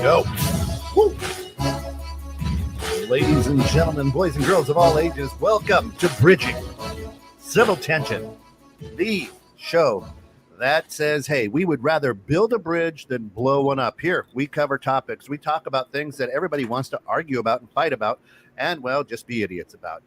Go. Woo. Ladies and gentlemen, boys and girls of all ages, welcome to Bridging Civil Tension, the show that says, hey, we would rather build a bridge than blow one up. Here, we cover topics. We talk about things that everybody wants to argue about and fight about and, well, just be idiots about.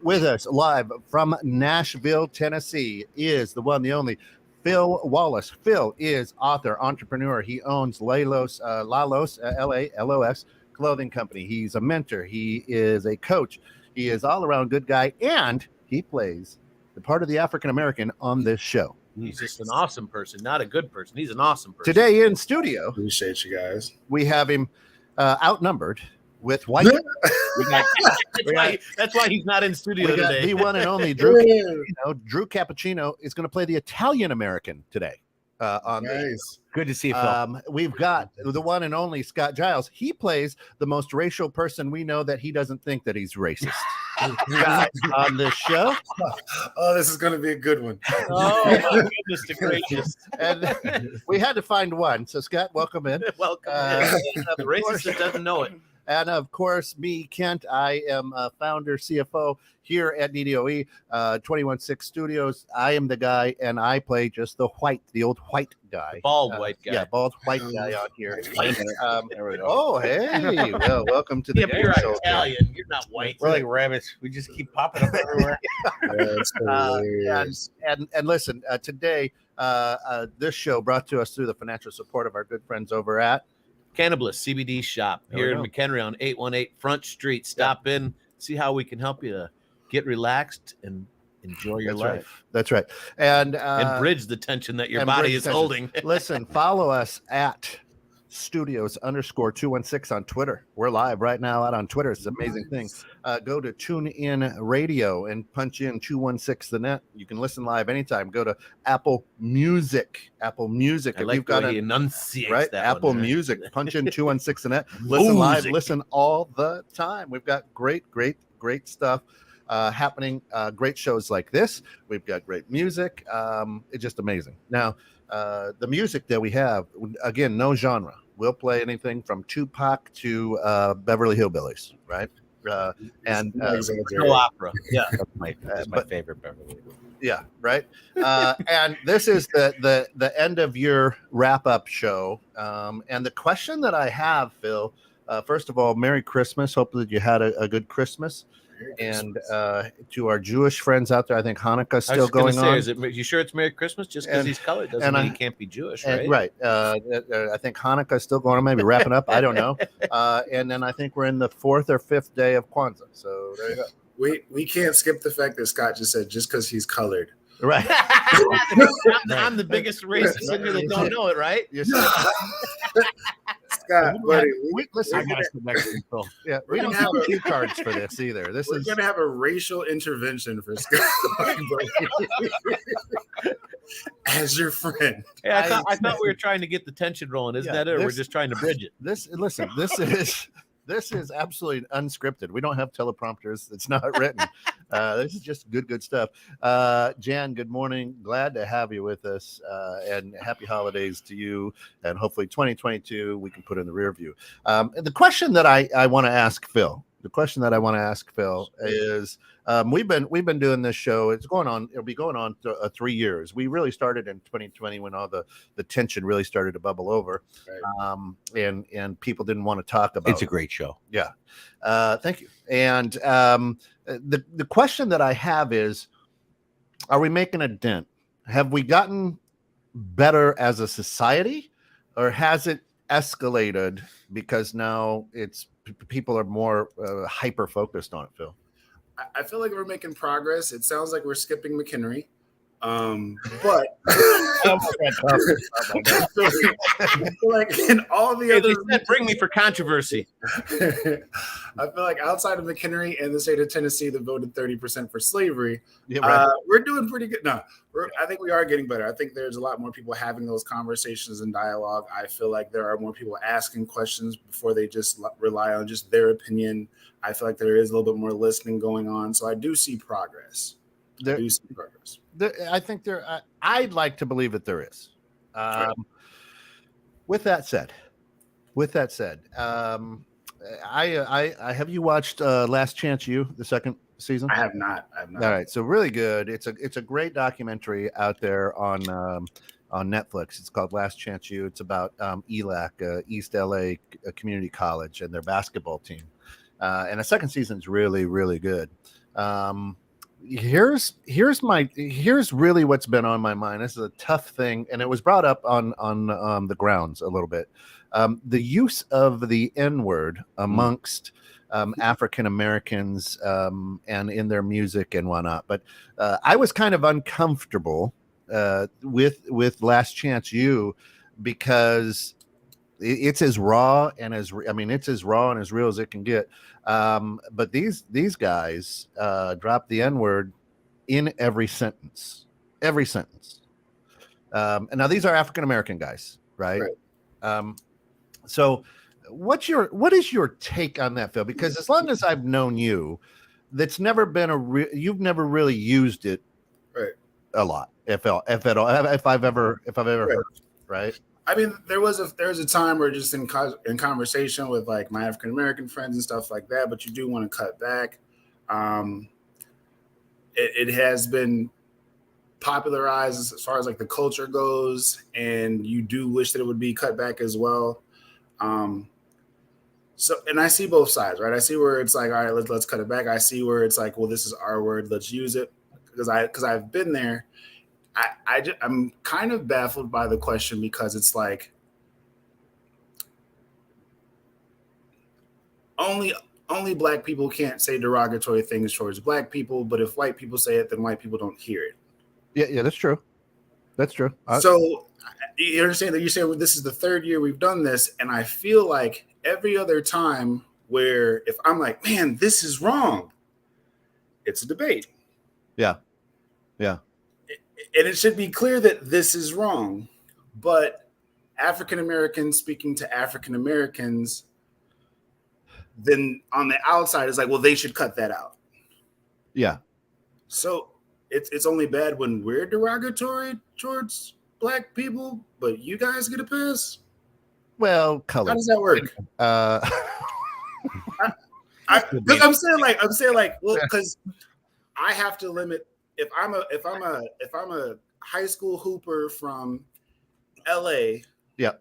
With us live from Nashville, Tennessee is the one, the only, Phil Wallace. Phil is author, entrepreneur. He owns Lalos, Lalos clothing company. He's a mentor. He is a coach. He is all around good guy, and he plays the part of the African American on this show. He's just an awesome person, not a good person. He's an awesome person. Today in studio, appreciate you guys. We have him outnumbered with white. That's why he's not in studio today. The one and only Drew. Drew Cappuccino is going to play the Italian American today. On nice. Good to see you, Phil. We've got the one and only Scott Giles. He plays the most racial person we know that he doesn't think that he's racist. On this show. Oh, this is going to be a good one. Oh, my goodness gracious. And we had to find one. So, Scott, welcome in. Welcome. The racist that doesn't know it. And of course, me, Kent, I am a founder, CFO here at DDOE 216 Studios. I am the guy, and I play just the old white guy. The bald white guy. Yeah, bald white guy on here. Oh, hey. Well, welcome to the You're Italian. You're not white. We're like rabbits. We just keep popping up everywhere. And listen, today, this show brought to us through the financial support of our good friends over at Cannabis CBD shop here in McHenry on 818 Front Street. Stop in, see how we can help you to get relaxed and enjoy your life. Right. That's right. And bridge the tension that your body is holding. Listen, follow us at Studios_216 on Twitter. We're live right now out on Twitter. It's an amazing thing. Go to TuneIn Radio and punch in 216 the net. You can listen live anytime. Go to Apple Music. Apple Music. I like the way he enunciates right? that Apple one, Music. Punch in 216 the net. Listen live. Listen all the time. We've got great stuff happening. Great shows like this. We've got great music. It's just amazing. Now, the music that we have, again, no genre. We'll play anything from Tupac to Beverly Hillbillies, right? And no opera. Yeah, that's my favorite Beverly. Yeah, right. And this is the end of your wrap-up show. And the question that I have, Phil, first of all, Merry Christmas. Hope that you had a good Christmas. And to our Jewish friends out there, I think Hanukkah's still going on. You sure it's Merry Christmas? Just because he's colored doesn't mean he can't be Jewish, right? Right. I think Hanukkah's still going on, maybe wrapping up. I don't know. And then I think we're in the 4th or 5th day of Kwanzaa. So there you go. We can't skip the fact that Scott just said just because he's colored. Right. I'm the biggest racist in here that don't know it, right? Scott, buddy. Listen, I gotta sit next to you, yeah, we don't have cue cards for this either. We're going to have a racial intervention for Scott as your friend. Hey, I thought we were trying to get the tension rolling, isn't that it? Or we're just trying to bridge it. This is absolutely unscripted. We don't have teleprompters. It's not written. This is just good stuff. Jan, good morning. Glad to have you with us. And happy holidays to you. And hopefully 2022 we can put in the rear view. The question that I want to ask Phil. Is we've been doing this show. It'll be going on 3 years. We really started in 2020 when all the tension really started to bubble over, right. And people didn't want to talk about. It's a great show. Yeah, thank you. And the question that I have is, are we making a dent? Have we gotten better as a society, or has it escalated because now people are more hyper focused on it, Phil? I feel like we're making progress. It sounds like we're skipping McHenry. But Oh my God. I feel like in all the Hey, other, they said, bring me for controversy. I feel like outside of McHenry and the state of Tennessee that voted 30% for slavery, Yeah, right. we're doing pretty good. No, I think we are getting better. I think there's a lot more people having those conversations and dialogue. I feel like there are more people asking questions before they just rely on just their opinion. I feel like there is a little bit more listening going on. So I do see progress. I think there. I'd like to believe that there is. Right. With that said, I have you watched Last Chance U, the second season? I have not. All right, so really good. It's a great documentary out there on Netflix. It's called Last Chance U. It's about ELAC, East LA Community College, and their basketball team. And the second season is really, really good. Here's really what's been on my mind. This is a tough thing, and it was brought up on the grounds a little bit. The use of the N-word amongst African Americans and in their music and whatnot. But I was kind of uncomfortable with Last Chance U because it's as raw and it's as raw and as real as it can get. But these guys drop the N-word in every sentence. And now these are African American guys, right? So what is your take on that, Phil? Because as long as I've known you, that's never been you've never really used it a lot, if at all, if I've ever heard, right? I mean, there was a time where just in conversation with like my African American friends and stuff like that, but you do want to cut back. It has been popularized as far as like the culture goes, and you do wish that it would be cut back as well. So, and I see both sides, right? I see where it's like, all right, let's cut it back. I see where it's like, well, this is our word, let's use it, because I've been there. I'm kind of baffled by the question because it's like only black people can't say derogatory things towards black people, but if white people say it, then white people don't hear it. Yeah, that's true. So you understand that you say, well, this is the third year we've done this, and I feel like every other time where if I'm like, man, this is wrong, it's a debate. Yeah. And it should be clear that this is wrong, but African Americans speaking to African Americans, then on the outside is like, well, they should cut that out. Yeah. So it's only bad when we're derogatory towards black people, but you guys get a pass. Well, color. How does that work? I'm saying like, well, because I have to limit. If I'm a high school hooper from LA, yeah,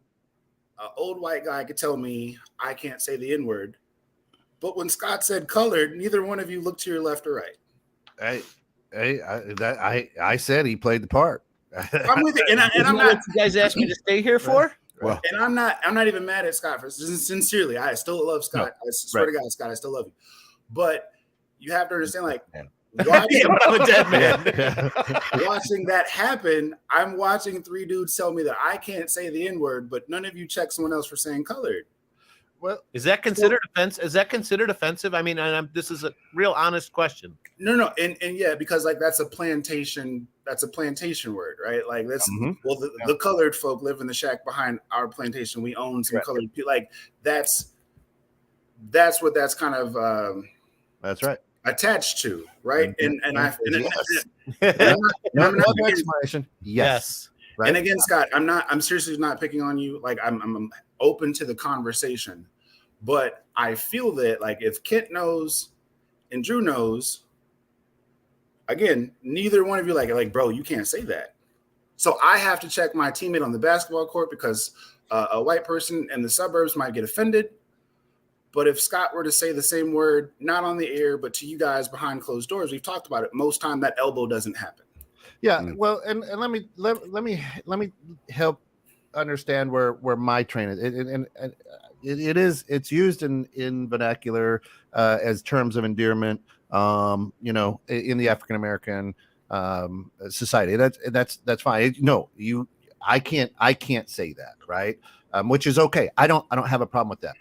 an old white guy could tell me I can't say the N-word. But when Scott said colored, neither one of you looked to your left or right. I said he played the part. I'm with it, and I'm not. You guys asked me to stay here for? Well, and I'm not even mad at Scott for sincerely. I still love Scott. I swear to God, Scott, I still love you. But you have to understand, like, I'm a dead man. Watching that happen, I'm watching three dudes tell me that I can't say the N-word, but none of you check someone else for saying colored. Well, is that considered offense? Is that considered offensive? I mean, this is a real honest question. No, and yeah, because like that's a plantation word, right? Like that's well, the colored folk live in the shack behind our plantation. We own some colored people. Like that's what that's kind of that's right. Attached to, right? And yes. Right? And again, Scott, I'm seriously not picking on you. Like I'm open to the conversation, but I feel that like if Kent knows and Drew knows, again, neither one of you like, bro, you can't say that. So I have to check my teammate on the basketball court because a white person in the suburbs might get offended. But if Scott were to say the same word, not on the air, but to you guys behind closed doors, we've talked about it. Most time that elbow doesn't happen. Yeah. Well, and let me help understand where my train is. It's used in vernacular as terms of endearment. In the African American society. That's fine. No, I can't say that, right? Which is okay. I don't have a problem with that.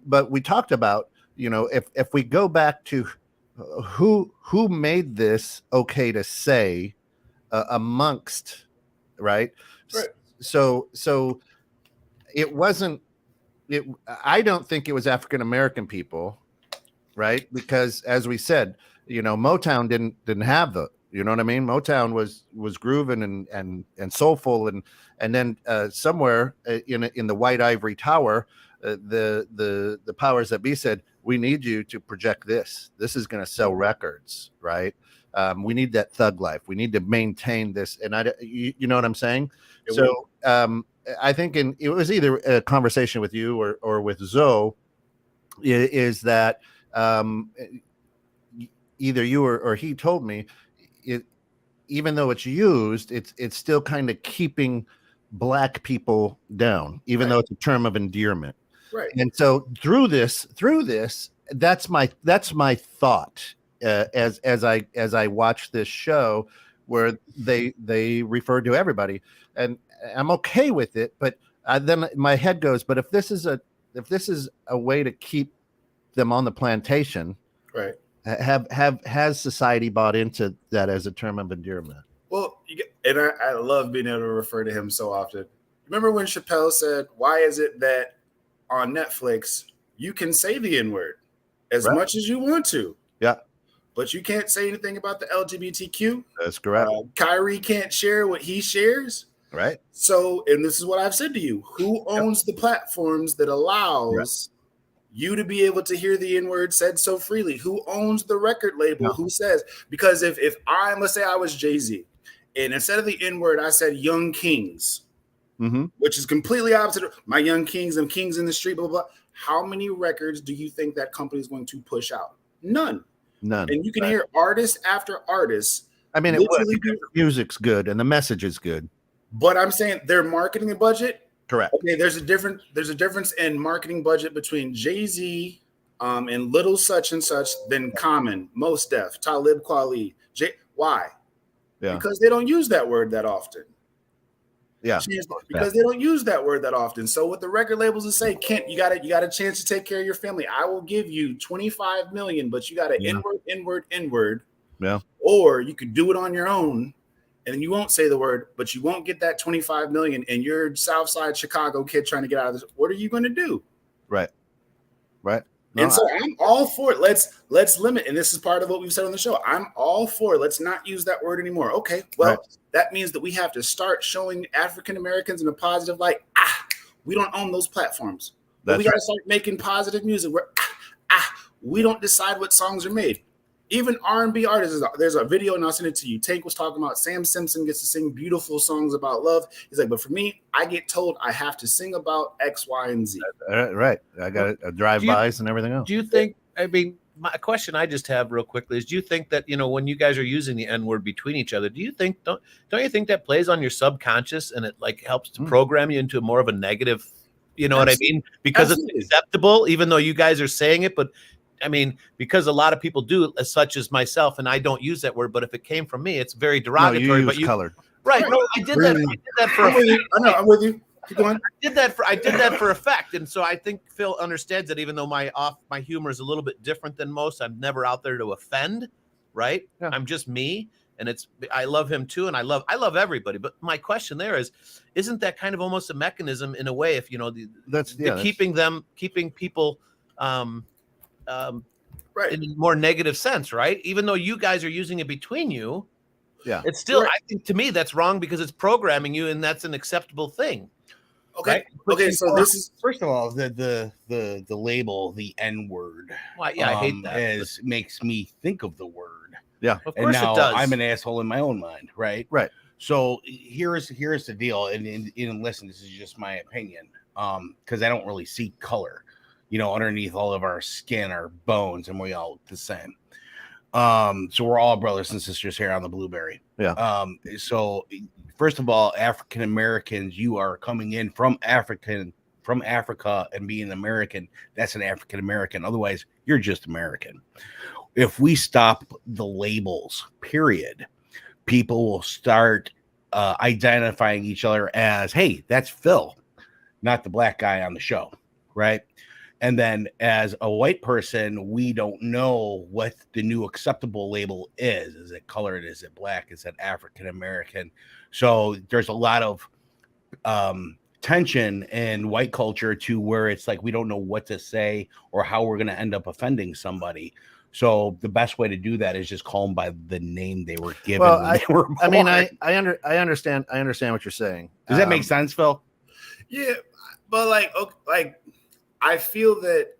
But we talked about, if we go back to who made this okay to say amongst, right? Right. So it wasn't. I don't think it was African American people, right? Because as we said, Motown didn't have the, you know what I mean? Motown was grooving and soulful, and then somewhere in the white ivory tower, the powers that be said, we need you to project this. This is going to sell records, right? We need that thug life. We need to maintain this, and you know what I'm saying? So I think it was either a conversation with you or with Zoe, is that either you or he told me, even though it's used, it's still kind of keeping black people down, even though it's a term of endearment. Right. And so through this, that's my thought as I watch this show, where they refer to everybody, and I'm okay with it. But then my head goes, but if this is a way to keep them on the plantation, right? Has society bought into that as a term of endearment? Well, I love being able to refer to him so often. Remember when Chappelle said, "Why is it that on Netflix you can say the N-word as much as you want to? Yeah, but you can't say anything about the LGBTQ." That's correct. Kyrie can't share what he shares. Right. So, and this is what I've said to you: who owns the platforms that allows you to be able to hear the N-word said so freely? Who owns the record label? Who says? Because if let's say I was Jay-Z, and instead of the N-word, I said Young Kings, which is completely opposite. My Young Kings and Kings in the Street, blah, blah, blah. How many records do you think that company is going to push out? None. And you can hear artist after artist. I mean, the music's good and the message is good. But I'm saying their marketing budget. Correct. Okay, there's a difference in marketing budget between Jay-Z and Little Such and Such than Common, Mos Def, Talib Kweli. Why? Yeah. Because they don't use that word that often. Yeah. Because they don't use that word that often. So what the record labels will say, Kent, you got a chance to take care of your family. I will give you $25 million, but you got to N-word. Yeah. Or you could do it on your own. And you won't say the word, but you won't get that $25 million. And you're Southside Chicago kid trying to get out of this. What are you going to do? Right. No, and so I'm all for it. Let's limit. And this is part of what we've said on the show. I'm all for it. Let's not use that word anymore. Okay. Well, that means that we have to start showing African Americans in a positive light. We don't own those platforms. But we got to start making positive music where we don't decide what songs are made. Even R&B artists, there's a video, and I'll send it to you. Tank was talking about Sam Simpson gets to sing beautiful songs about love. He's like, but for me, I get told I have to sing about X, Y, and Z. Right. I got drive-bys and everything else. Do you think, I mean, my question I just have real quickly is, do you think that, when you guys are using the N-word between each other, don't you think that plays on your subconscious and it like helps to program you into more of a negative, what I mean? Because it's acceptable, even though you guys are saying it, but I mean, because a lot of people do, as such as myself, and I don't use that word, but if it came from me, it's very derogatory. No, you colored. Right. No, I did that for I'm with you. I know, I'm with you. Keep going. I did that for effect. And so I think Phil understands that, even though my humor is a little bit different than most, I'm never out there to offend. Right. Yeah. I'm just me. And I love him too. And I love everybody. But my question there is, isn't that kind of almost a mechanism in a way, if keeping people, in a more negative sense, right? Even though you guys are using it between you, it's still, I think, to me, that's wrong because it's programming you, and that's an acceptable thing. Okay. Right? Okay. So this is, first of all, the label, the N-word. Well, I hate that. Makes me think of the word. Yeah. Of course it does. I'm an asshole in my own mind, right? Right. So here's the deal, and listen, this is just my opinion, because I don't really see color. Underneath all of our skin, our bones, and we all look the same. So we're all brothers and sisters here on the Blueberry. Yeah. So first of all, African Americans, you are coming in from Africa and being American. That's an African American. Otherwise, you're just American. If we stop the labels, period, people will start identifying each other as, hey, that's Phil, not the black guy on the show, right? And then as a white person, we don't know what the new acceptable label is. Is it colored? Is it black? Is it African American? So there's a lot of tension in white culture to where it's like we don't know what to say or how we're going to end up offending somebody. So the best way to do that is just call them by the name they were given. Well, when they were born. I mean, I understand what you're saying. Does that make sense, Phil? Yeah, but like I feel that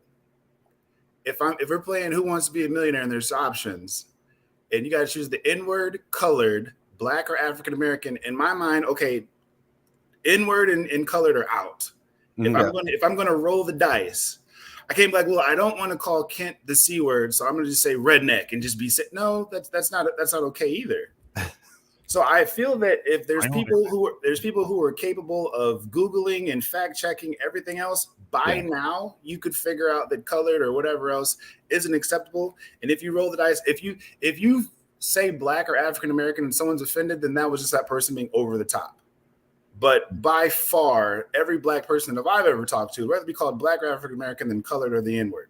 if we're playing Who Wants to Be a Millionaire and there's options, and you got to choose the N-word, colored, black, or African American, in my mind, okay, N-word and colored are out. If I'm gonna roll the dice, I can't be like, well, I don't want to call Kent the C word, so I'm gonna just say redneck and just be no, that's not okay either. So I feel that if there's people who are capable of Googling and fact checking everything else, by now you could figure out that colored or whatever else isn't acceptable. And if you roll the dice, if you say black or African American and someone's offended, then that was just that person being over the top. But by far, every black person that I've ever talked to, rather be called black or African American than colored or the N-word.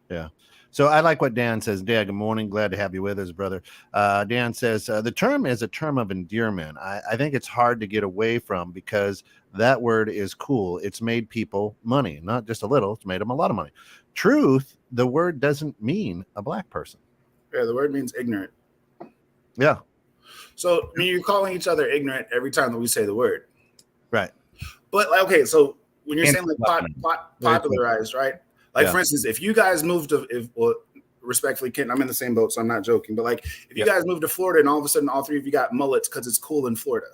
Yeah. So I like what Dan says. Dan, good morning. Glad to have you with us, brother. Dan says the term is a term of endearment. I think it's hard to get away from because that word is cool. It's made people money, not just a little. It's made them a lot of money. Truth, the word doesn't mean a black person. Yeah, the word means ignorant. Yeah. So I mean, you're calling each other ignorant every time that we say the word. Right. But like, okay, so when you're saying like popularized, right? Like, for instance, if you guys moved to, respectfully, Ken, I'm in the same boat, so I'm not joking. But like, if you guys moved to Florida and all of a sudden all three of you got mullets because it's cool in Florida,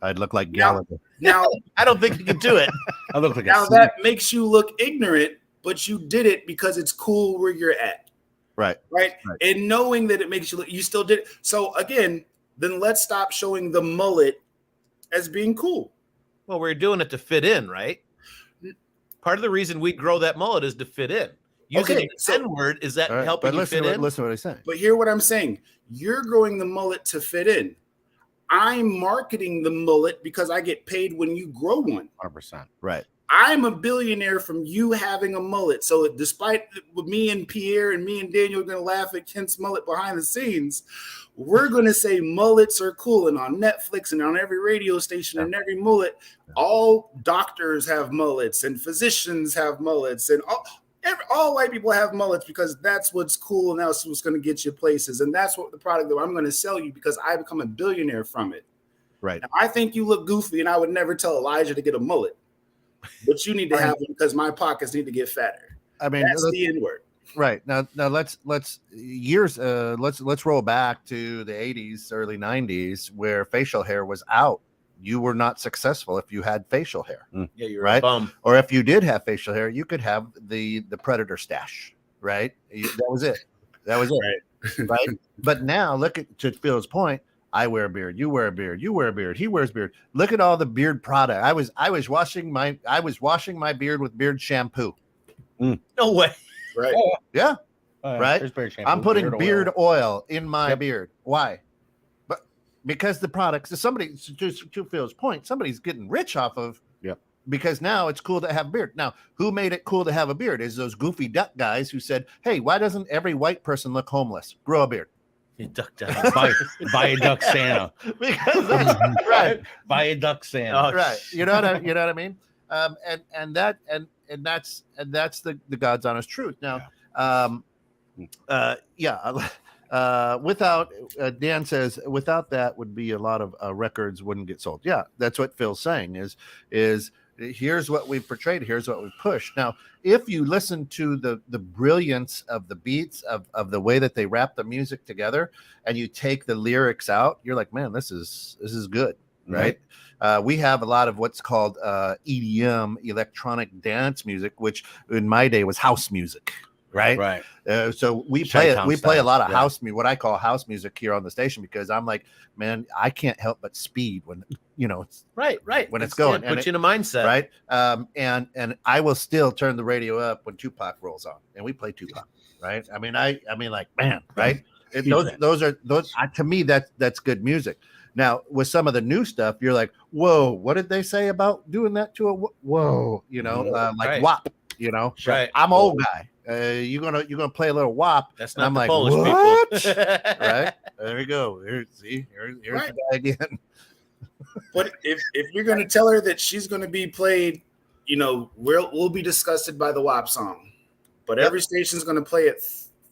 I'd look like Gallagher. Now I don't think you can do it. I look like now that makes you look ignorant, but you did it because it's cool where you're at. Right. And knowing that it makes you look, you still did it. So again, then let's stop showing the mullet as being cool. Well, we're doing it to fit in, right? Part of the reason we grow that mullet is to fit in. Using the N-word, is that helping you fit in? Listen to what he's saying. But hear what I'm saying. You're growing the mullet to fit in. I'm marketing the mullet because I get paid when you grow one. 100%. Right. I'm a billionaire from you having a mullet. So despite me and Pierre and me and Daniel are going to laugh at Kent's mullet behind the scenes, we're going to say mullets are cool. And on Netflix and on every radio station and every mullet, all doctors have mullets and physicians have mullets and all white people have mullets because that's what's cool and that's what's going to get you places. And that's what the product that I'm going to sell you because I become a billionaire from it. Right. Now, I think you look goofy and I would never tell Elijah to get a mullet, but you need to have it because my pockets need to get fatter. I mean, that's the N-word. Right. Now let's roll back to the 80s, early 90s where facial hair was out. You were not successful if you had facial hair. Yeah, you're right. a bum. Or if you did have facial hair, you could have the predator stash. Right. That was it. Right. But now look at, to Phil's point, I wear a beard. You wear a beard. You wear a beard. He wears beard. Look at all the beard product. I was washing my beard with beard shampoo. No way. Right. Yeah. Right. I'm putting beard oil in my Yep. beard. Why? Because the products, to Phil's point, somebody's getting rich off of. Yep. Because now it's cool to have a beard. Now, who made it cool to have a beard? Is those goofy duck guys who said, "Hey, why doesn't every white person look homeless? Grow a beard." You duck down. buy a duck Santa. Because that's right. Buy a duck Santa. Oh, Right. You know what I mean? And that's the God's honest truth. Now, without Dan says without that would be a lot of records wouldn't get sold. Yeah, that's what Phil's saying is here's what we've portrayed, here's what we've pushed. Now, if you listen to the brilliance of the beats of the way that they wrap the music together and you take the lyrics out, you're like, man, this is good, right? We have a lot of what's called EDM, electronic dance music, which in my day was house music. Right. So we play a lot of house music, what I call house music here on the station, because I'm like, man, I can't help but speed when, it's right. when it's going. It puts you in a mindset. Right. And I will still turn the radio up when Tupac rolls on and we play Tupac. Right. I mean, like, man, right. Those are to me that's good music. Now with some of the new stuff, you're like, whoa, what did they say about doing that to a whoa? Like Right. WAP. You know, Right. I'm old guy. You're gonna play a little WAP. That's and not I'm the like, Polish what? people. Right there you go. Here's Right. the guy again. But if you're going to tell her that she's going to be played, we'll be disgusted by the WAP song, but every station's going to play it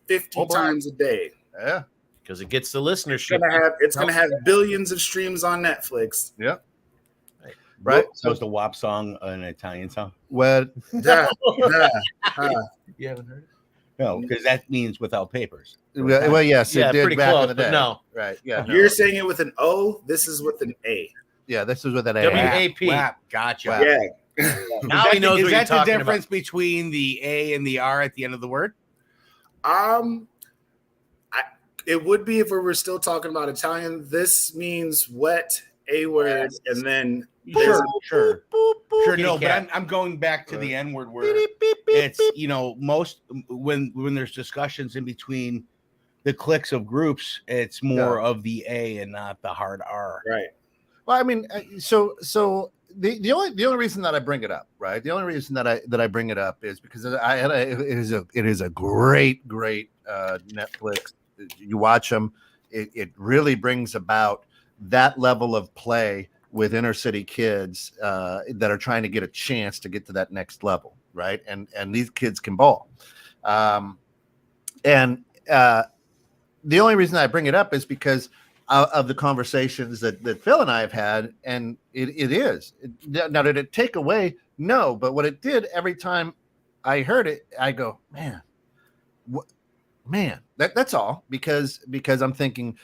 50 times a day. Yeah, because it gets the listenership. It's going to have billions of streams on Netflix. Yeah. Right. So is the WAP song an Italian song? Well, You haven't heard it? No, because that means without papers. well, yes, it did pretty back close, in the day. but no. Right. Yeah. You're saying it with an O. This is with an A. Yeah, this is with an A. WAP. WAP. Gotcha. WAP. Yeah. Now he knows is what that you're the talking difference between the A and the R at the end of the word? It would be if we were still talking about Italian. This means wet, a word, and then Sure. No, Kitty cat. but I'm going back to the N word where it's most when there's discussions in between the cliques of groups, it's more of the A and not the hard R. Right. Well, I mean, so the only reason that I bring it up, right? The only reason that I bring it up is because it is a great Netflix. You watch them, it really brings about that level of play with inner city kids that are trying to get a chance to get to that next level, right? And these kids can ball. The only reason I bring it up is because of the conversations that Phil and I have had, and it is. Now, did it take away? No, but what it did every time I heard it, I go, man, that's all, because I'm thinking,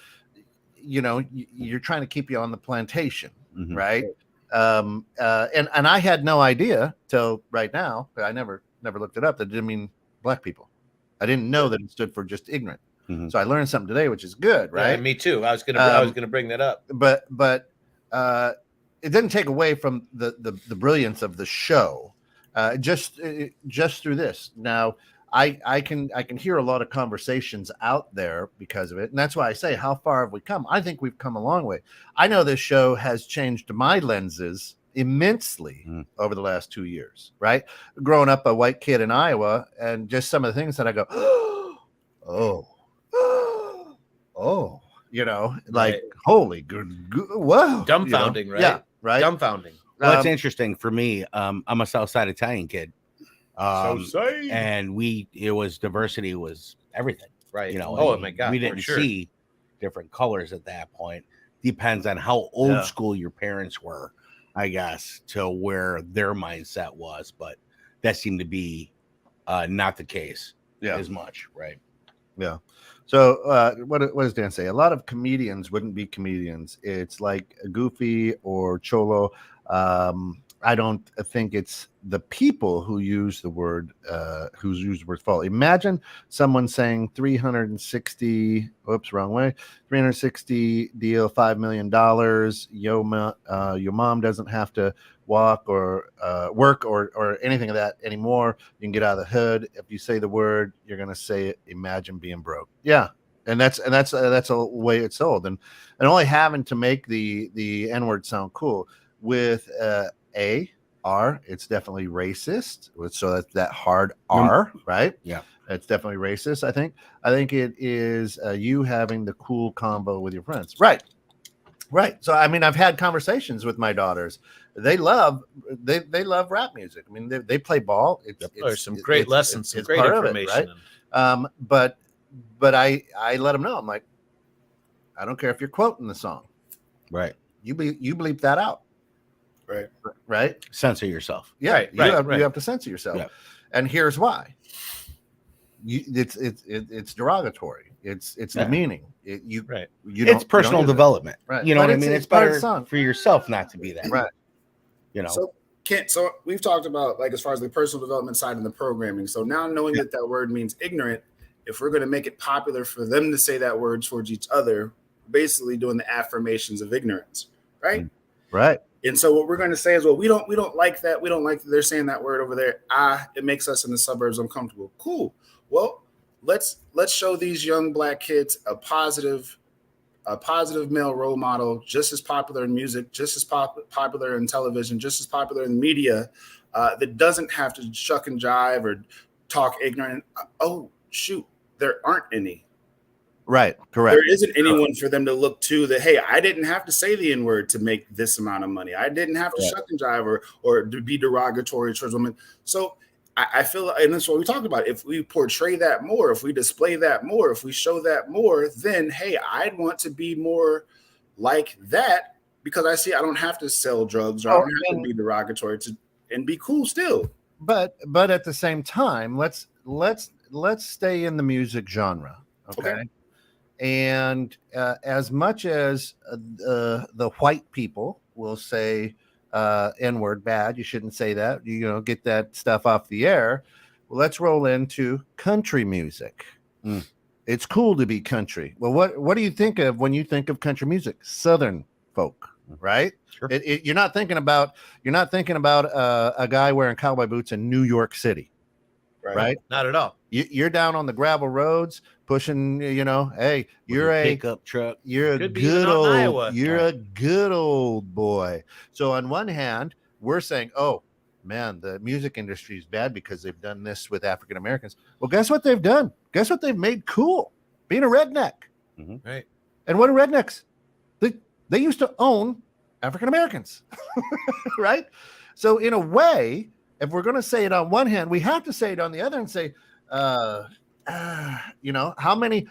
you're trying to keep you on the plantation, Mhm. right? And I had no idea till right now. I never looked it up. That didn't mean black people. I didn't know that it stood for just ignorant. Mhm. So I learned something today, which is good, right? Yeah, me too. I was gonna bring that up. But it didn't take away from the brilliance of the show. Just through this. Now I can hear a lot of conversations out there because of it, and that's why I say, how far have we come? I think we've come a long way. I know this show has changed my lenses immensely over the last 2 years, right? Growing up a white kid in Iowa, and just some of the things that I go, oh, like, Right. holy good, whoa, Dumbfounding, right? Yeah, right. Dumbfounding. Well, it's interesting for me. I'm a Southside Italian kid. Say. And it was diversity was everything, Right. Oh my God. we for didn't sure. see different colors at that point. Depends on how old Yeah. school your parents were, I guess, to where their mindset was, but that seemed to be not the case as much, right? Yeah. So what does Dan say? A lot of comedians wouldn't be comedians. It's like Goofy or Cholo. I don't think it's the people who use the word fall. Imagine someone saying 360, oops, wrong way, 360 deal, $5 million. Your mom doesn't have to walk or work or anything of that anymore. You can get out of the hood. If you say the word, you're going to say it. Imagine being broke. Yeah. And that's a way it's sold. And only having to make the N-word sound cool with R, it's definitely racist. So that's that hard R, right? Yeah, it's definitely racist. I think it is you having the cool combo with your friends, right? So I mean, I've had conversations with my daughters. They love rap music. I mean, they play ball. There's some great lessons, some great part of information. it, right? But I let them know. I'm like, I don't care if you're quoting the song, right? You bleep that out. Right. Censor yourself. Yeah. You have to censor yourself. Yeah. And here's why. It's derogatory. It's demeaning. It's personal development. Right. You know what I mean? It's better song for yourself not to be that. Right. So Kent, so we've talked about, like, as far as the personal development side and the programming. So now knowing that word means ignorant, if we're going to make it popular for them to say that word towards each other, basically doing the affirmations of ignorance, right? Right. And so what we're going to say is, well, we don't like that. We don't like that they're saying that word over there. It makes us in the suburbs uncomfortable. Cool. Well, let's show these young Black kids a positive male role model, just as popular in music, just as popular in television, just as popular in media, that doesn't have to shuck and jive or talk ignorant. Oh, shoot, there aren't any. Right, correct. There isn't anyone for them to look to that, hey, I didn't have to say the N-word to make this amount of money. I didn't have to shuck and jive or to be derogatory towards women. So I feel, and that's what we talked about. If we portray that more, if we display that more, if we show that more, then, hey, I'd want to be more like that because I don't have to sell drugs or I don't have to be derogatory and be cool still. But at the same time, let's stay in the music genre, okay? And as much as the white people will say N-word bad, you shouldn't say that, get that stuff off the air. Well, let's roll into country music. It's cool to be country. Well, what do you think of when you think of country music? Southern folk, right? Sure. You're not thinking about a guy wearing cowboy boots in New York City, right? Not at all. You're down on the gravel roads pushing, hey, you're a pickup truck. You're a good old boy. So on one hand, we're saying, oh man, the music industry is bad because they've done this with African Americans. Well, guess what they've done? Guess what they've made cool? Being a redneck. Right. And what are rednecks? They used to own African Americans, right? So in a way, if we're going to say it on one hand, we have to say it on the other and say, how many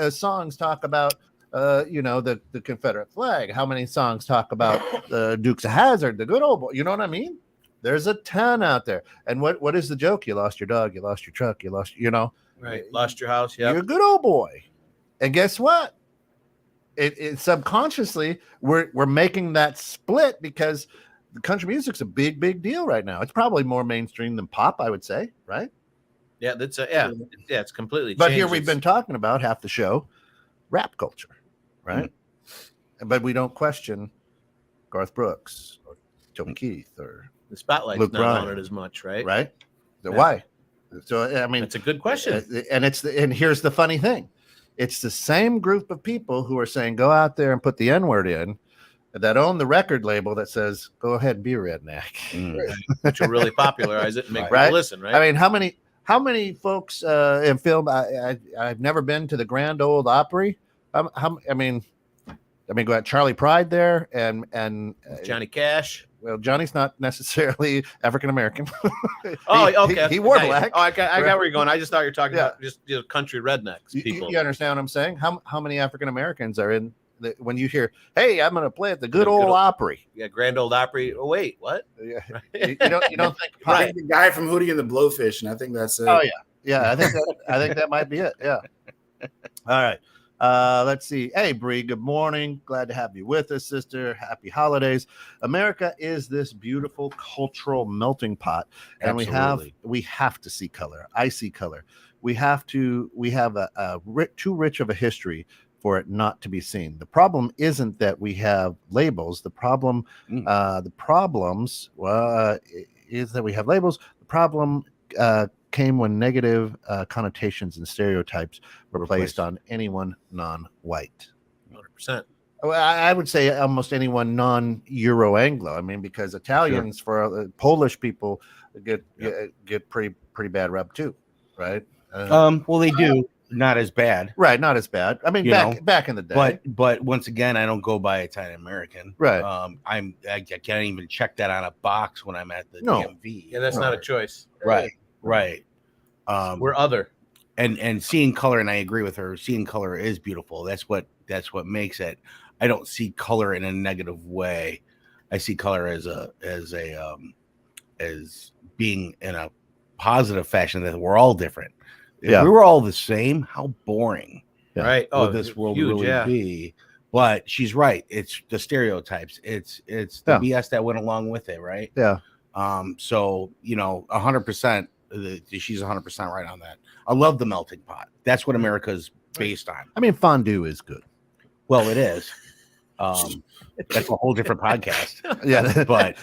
songs talk about the Confederate flag? How many songs talk about the Dukes of Hazzard, the good old boy? You know what I mean? There's a ton out there. And what is the joke? You lost your dog, you lost your truck, you lost, right, lost your house. Yeah, you're a good old boy. And guess what? It subconsciously we're making that split because the country music's a big deal right now. It's probably more mainstream than pop, I would say, right? Yeah, it's completely But changed. here we've been talking about half the show rap culture, right? But we don't question Garth Brooks or Toby Keith or the spotlight's Luke not Bryan. on it as much, right? Right? So why? So I mean, it's a good question. And here's the funny thing: it's the same group of people who are saying go out there and put the N-word in that own the record label that says go ahead and be a redneck, which will really popularize it and make people listen, right? I mean, how many folks in film? I've never been to the Grand Ole Opry. I mean, go at Charlie Pride there and Johnny Cash. Well, Johnny's not necessarily African American. Okay. He wore black. Oh, I got where you're going. I just thought you were talking about just country rednecks people. You understand what I'm saying? How many African Americans are in when you hear, "Hey, I'm going to play at the good old Opry"? Yeah, Grand Old Opry. Oh wait, what? Yeah. You don't think right. The guy from Hootie and the Blowfish, and I think that's it. Oh yeah. I think that might be it. Yeah. All right. Let's see. Hey, Bree, good morning. Glad to have you with us, sister. Happy holidays. America is this beautiful cultural melting pot, and we have to see color. I see color. We have too rich of a history for it not to be seen. The problem isn't that we have labels. The problem, is that we have labels. The problem came when negative connotations and stereotypes were placed on anyone non-white. 100%. Well, I would say almost anyone non-Euro-Anglo. I mean, because Italians for Polish people get pretty bad rep too, right? Well, they do. Not as bad, right? Not as bad. I mean, back in the day, but once again, I don't go by Italian American, right? I can't even check that on a box when I'm at the DMV. Yeah, that's not a choice, right? We're other, and seeing color, and I agree with her. Seeing color is beautiful. That's what makes it. I don't see color in a negative way. I see color as being in a positive fashion that we're all different. If we were all the same, how boring, right? Would this world really be? But she's right. It's the stereotypes. It's the BS that went along with it, right? Yeah. So 100%. She's 100% right on that. I love the melting pot. That's what America's based on. I mean, fondue is good. Well, it is. That's a whole different podcast. Yeah, but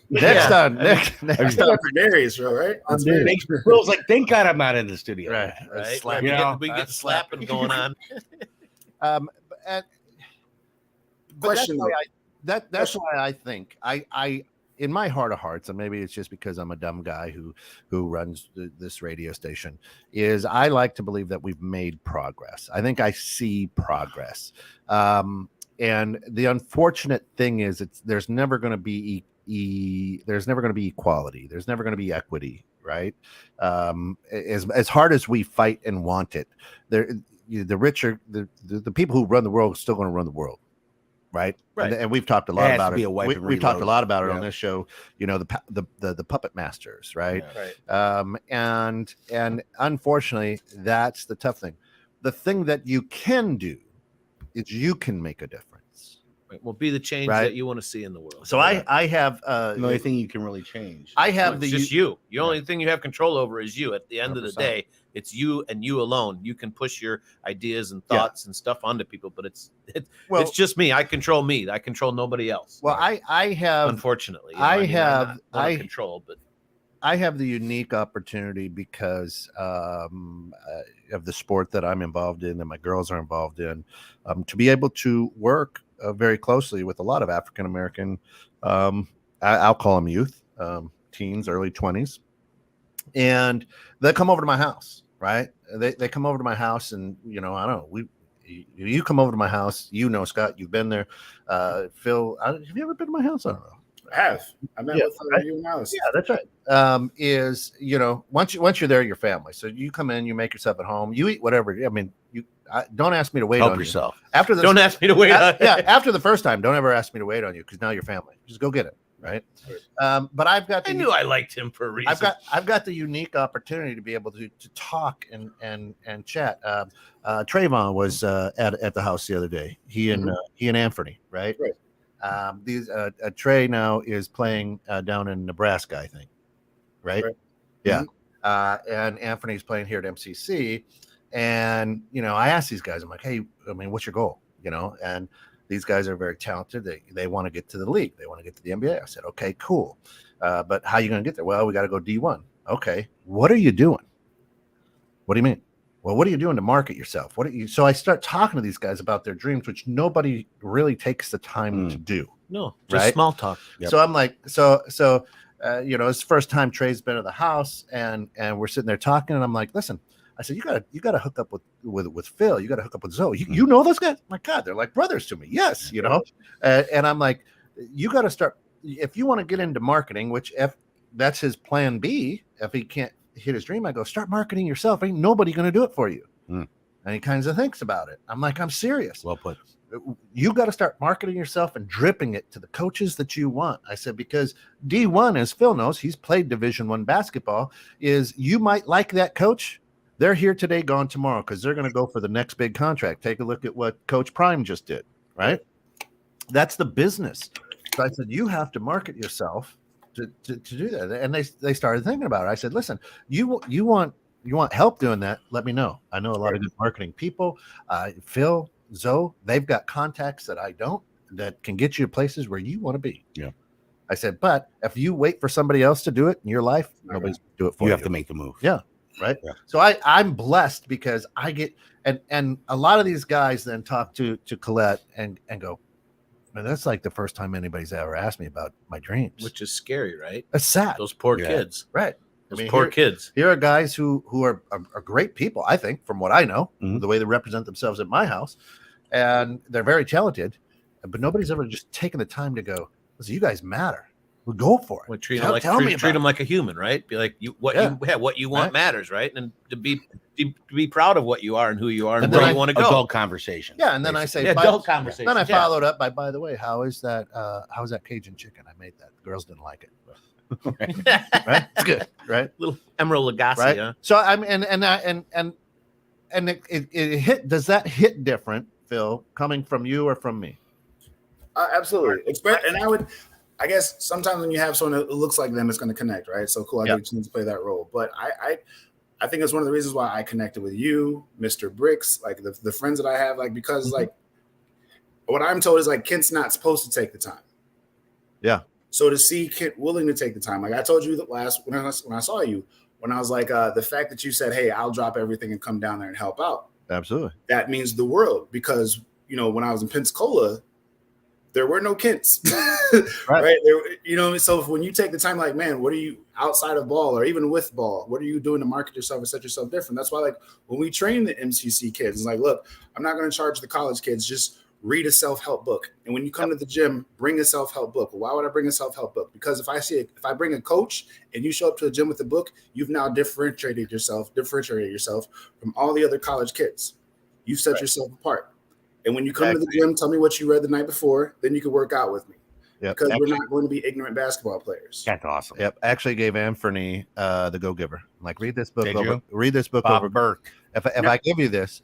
Next Yeah. on next That's not for Darius, bro, right? That's Dude. very Bill's like, thank God I'm not in the studio. right. Right. Slap- We You get, know, we get that's slapping going on. and, but Question, that's why though. that's why I think I in my heart of hearts, and maybe it's just because I'm a dumb guy who runs this radio station, is I like to believe that we've made progress. I think I see progress. And the unfortunate thing is there's never going to be there's never going to be equality. There's never going to be equity, right? As hard as we fight and want it, the richer the people who run the world are still going to run the world. Right. And we've talked a lot about it. We've talked a lot about it on this show, you know, the puppet masters. Right. Right. And unfortunately, that's the tough thing. The thing that you can do is you can make a difference. Right. Well, be the change Right. that you want to see in the world. So I have The only thing you can really change. I have it's the just you. The only thing you have control over is you. At the end of the 100%. day, it's you and you alone. You can push your ideas and thoughts and stuff onto people, but it's just me. I control me. I control nobody else. Well, I have unfortunately, I have I'm not control, but I have the unique opportunity because of the sport that I'm involved in and my girls are involved in, to be able to work very closely with a lot of African American, I'll call them youth, teens, early 20s, and they come over to my house, right? They come over to my house, and I don't know, you come over to my house, Scott, you've been there, Phil, have you ever been to my house? I don't know. I met with you and Alice. Yeah, that's right. Is once you're there, you're family. So you come in, you make yourself at home, you eat whatever. I mean, don't ask me to wait Help on yourself. you. After don't ask me to wait. After the first time, don't ever ask me to wait on you because now you're family. Just go get it, right? But I've got. I knew I liked him for a reason. I've got the unique opportunity to be able to talk and chat. Trayvon was at the house the other day. He and Anthony, right? Right. Trey now is playing down in Nebraska, I think, right? Yeah. And Anthony's playing here at MCC, and I asked these guys, I'm like, hey, I mean, what's your goal? And these guys are very talented. They want to get to the league. They want to get to the NBA. I said, okay, cool. But how are you going to get there? Well, we got to go D1. Okay. What are you doing? What do you mean? Well, what are you doing to market yourself? So I start talking to these guys about their dreams, which nobody really takes the time to do. No, just right? small talk. Yep. So I'm like, it's the first time Trey's been to the house, and we're sitting there talking, and I'm like, listen, I said, you gotta hook up with Phil. You gotta hook up with Zoe. You know those guys? My God, they're like brothers to me. Yes, and I'm like, you got to start if you want to get into marketing, which if that's his plan B, if he can't hit his dream, I go, start marketing yourself. Ain't nobody going to do it for you. And he kind of thinks about it. I'm like, I'm serious. Well put. You got to start marketing yourself and dripping it to the coaches that you want. I said, because D1, as Phil knows, he's played Division I basketball, is you might like that coach. They're here today, gone tomorrow, because they're going to go for the next big contract. Take a look at what Coach Prime just did, right? That's the business. So I said, you have to market yourself to do that. And they started thinking about it. I said, listen, you want help doing that, let me know. I know a lot of good marketing people. Phil, Zoe, they've got contacts that I don't, that can get you to places where you want to be. Yeah. I said, but if you wait for somebody else to do it in your life, nobody's going to do it for you. You have to make the move. Yeah. Right. Yeah. So I'm blessed because I get, and a lot of these guys then talk to Colette and go, man, that's like the first time anybody's ever asked me about my dreams. Which is scary, right? That's sad. Those poor kids. Right. Those poor kids. Here are guys who are great people, I think, from what I know, the way they represent themselves at my house. And they're very talented, but nobody's ever just taken the time to go, listen, you guys matter. We'll go for it. Well, treat them like a human, right? Be like, what you want matters, right? And to be proud of what you are and who you are and where you want to go. Adult conversation. Yeah, and then I say, adult conversation. Then I followed up by the way, how is that Cajun chicken? I made that. The girls didn't like it. Right? It's good, right? Little Emerald Lagasse, right? huh? So I'm and it hit. Does that hit different, Phil, coming from you or from me? Absolutely. And I guess sometimes when you have someone that looks like them, it's going to connect, right? So cool. I get a chance to play that role. But I think it's one of the reasons why I connected with you, Mr. Bricks, like the friends that I have, like, because like what I'm told is like Kent's not supposed to take the time. Yeah. So to see Kent willing to take the time, like I told you that last when I saw you, when I was like, the fact that you said, "Hey, I'll drop everything and come down there and help out," Absolutely. that means the world, because when I was in Pensacola, there were no Kents, right? There, so when you take the time, like, man, what are you outside of ball or even with ball? What are you doing to market yourself and set yourself different? That's why, like, when we train the MCC kids, it's like, look, I'm not going to charge the college kids. Just read a self-help book. And when you come to the gym, bring a self-help book. Why would I bring a self-help book? Because if I bring a coach and you show up to the gym with a book, you've now differentiated yourself from all the other college kids. You've set yourself apart. And when you come to the gym, tell me what you read the night before, then you can work out with me. Yep. Because we're not going to be ignorant basketball players. That's awesome. Yep. Actually gave Anthony the Go Giver. I'm like, read this book Did over. you? Read this book Bob over. Burke. If I give you this,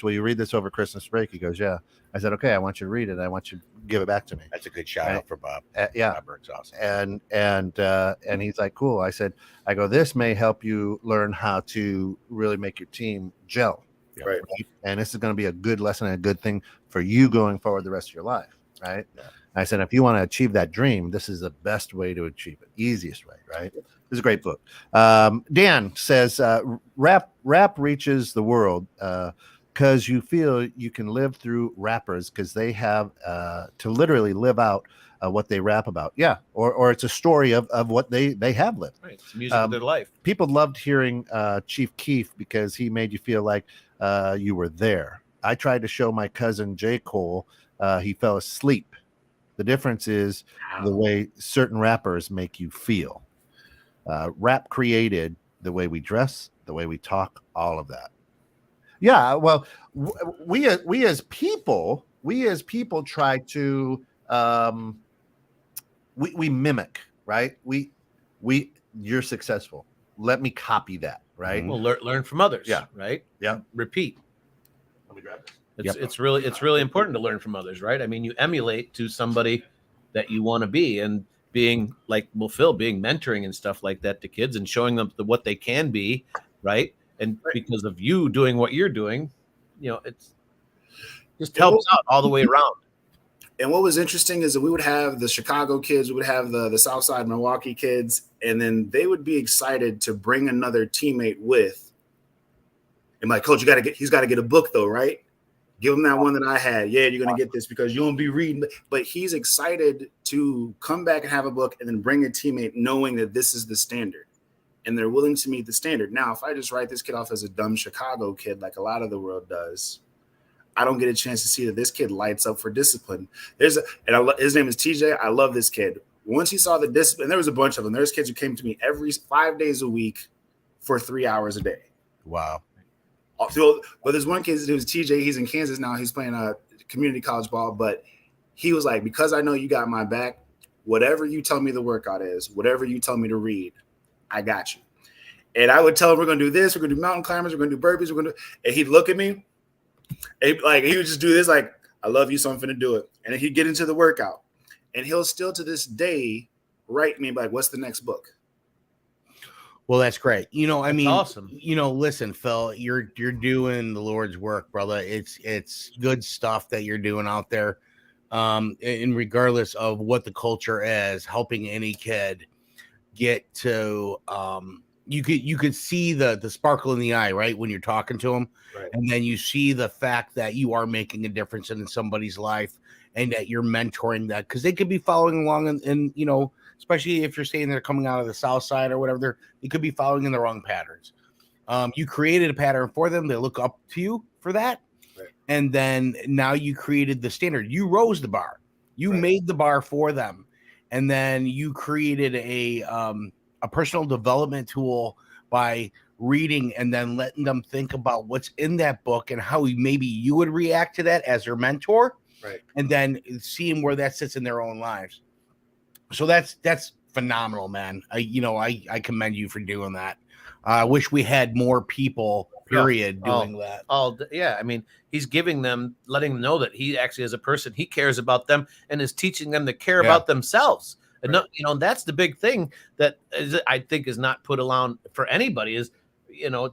will you read this over Christmas break? He goes, yeah. I said, okay, I want you to read it. I want you to give it back to me. That's a good shout out for Bob. Yeah. Bob Burke's awesome. And he's like, cool. I go, this may help you learn how to really make your team gel. Right. And this is going to be a good lesson and a good thing for you going forward the rest of your life. Right. Yeah. I said, if you want to achieve that dream, this is the best way to achieve it. Easiest way. Right. This is a great book. Dan says, rap reaches the world because you feel you can live through rappers because they have to literally live out what they rap about. Yeah. Or it's a story of what they have lived. Right. It's music of their life. People loved hearing Chief Keef because he made you feel like you were there. I tried to show my cousin J. Cole. He fell asleep. The difference is the way certain rappers make you feel. Rap created the way we dress, the way we talk, all of that. Yeah, well, we as people try to we mimic, right? You're successful. Let me copy that, right? Well, learn from others. Yeah. Right. Yeah. Repeat. Let me grab this. It's really important to learn from others, right? I mean, you emulate to somebody that you want to be, and being like, well, Phil, being mentoring and stuff like that to kids and showing them what they can be, right? And because of you doing what you're doing, it's just helps out all the way around. And what was interesting is that we would have the Chicago kids, we would have the Southside Milwaukee kids, and then they would be excited to bring another teammate with. And like, coach, he's got to get a book though, right? Give him that one that I had. Yeah, you're going to get this because you won't be reading. But he's excited to come back and have a book and then bring a teammate knowing that this is the standard. And they're willing to meet the standard. Now, if I just write this kid off as a dumb Chicago kid like a lot of the world does, I don't get a chance to see that this kid lights up for discipline. His name is TJ. I love this kid. Once he saw the discipline, there was a bunch of them. There's kids who came to me every 5 days a week for 3 hours a day. Wow. But there's one kid who's TJ. He's in Kansas now. He's playing community college ball. But he was like, because I know you got my back, whatever you tell me the workout is, whatever you tell me to read, I got you. And I would tell him, we're going to do this. We're going to do mountain climbers. We're going to do burpees. And he'd look at me. And he would just do this like, I love you, so I'm going to do it. And then he'd get into the workout. And he'll still to this day write me like, what's the next book? Well, that's great. That's awesome. Listen, Phil, you're doing the Lord's work, brother. It's good stuff that you're doing out there. And regardless of what the culture is, helping any kid get to you could see the sparkle in the eye, right, when you're talking to them. Right. And then you see the fact that you are making a difference in somebody's life and that you're mentoring that, because they could be following along and especially if you're saying they're coming out of the South Side or whatever, they could be following in the wrong patterns. You created a pattern for them. They look up to you for that. Right. And then now you created the standard. You rose the bar. You made the bar for them. And then you created a personal development tool by reading and then letting them think about what's in that book and how maybe you would react to that as their mentor. Right. And then seeing where that sits in their own lives. So that's phenomenal, man. I commend you for doing that. I wish we had more people, period, doing that. I mean, he's giving them, letting them know that he actually, as a person, he cares about them and is teaching them to care about themselves. And that's the big thing that I think is not put around for anybody is,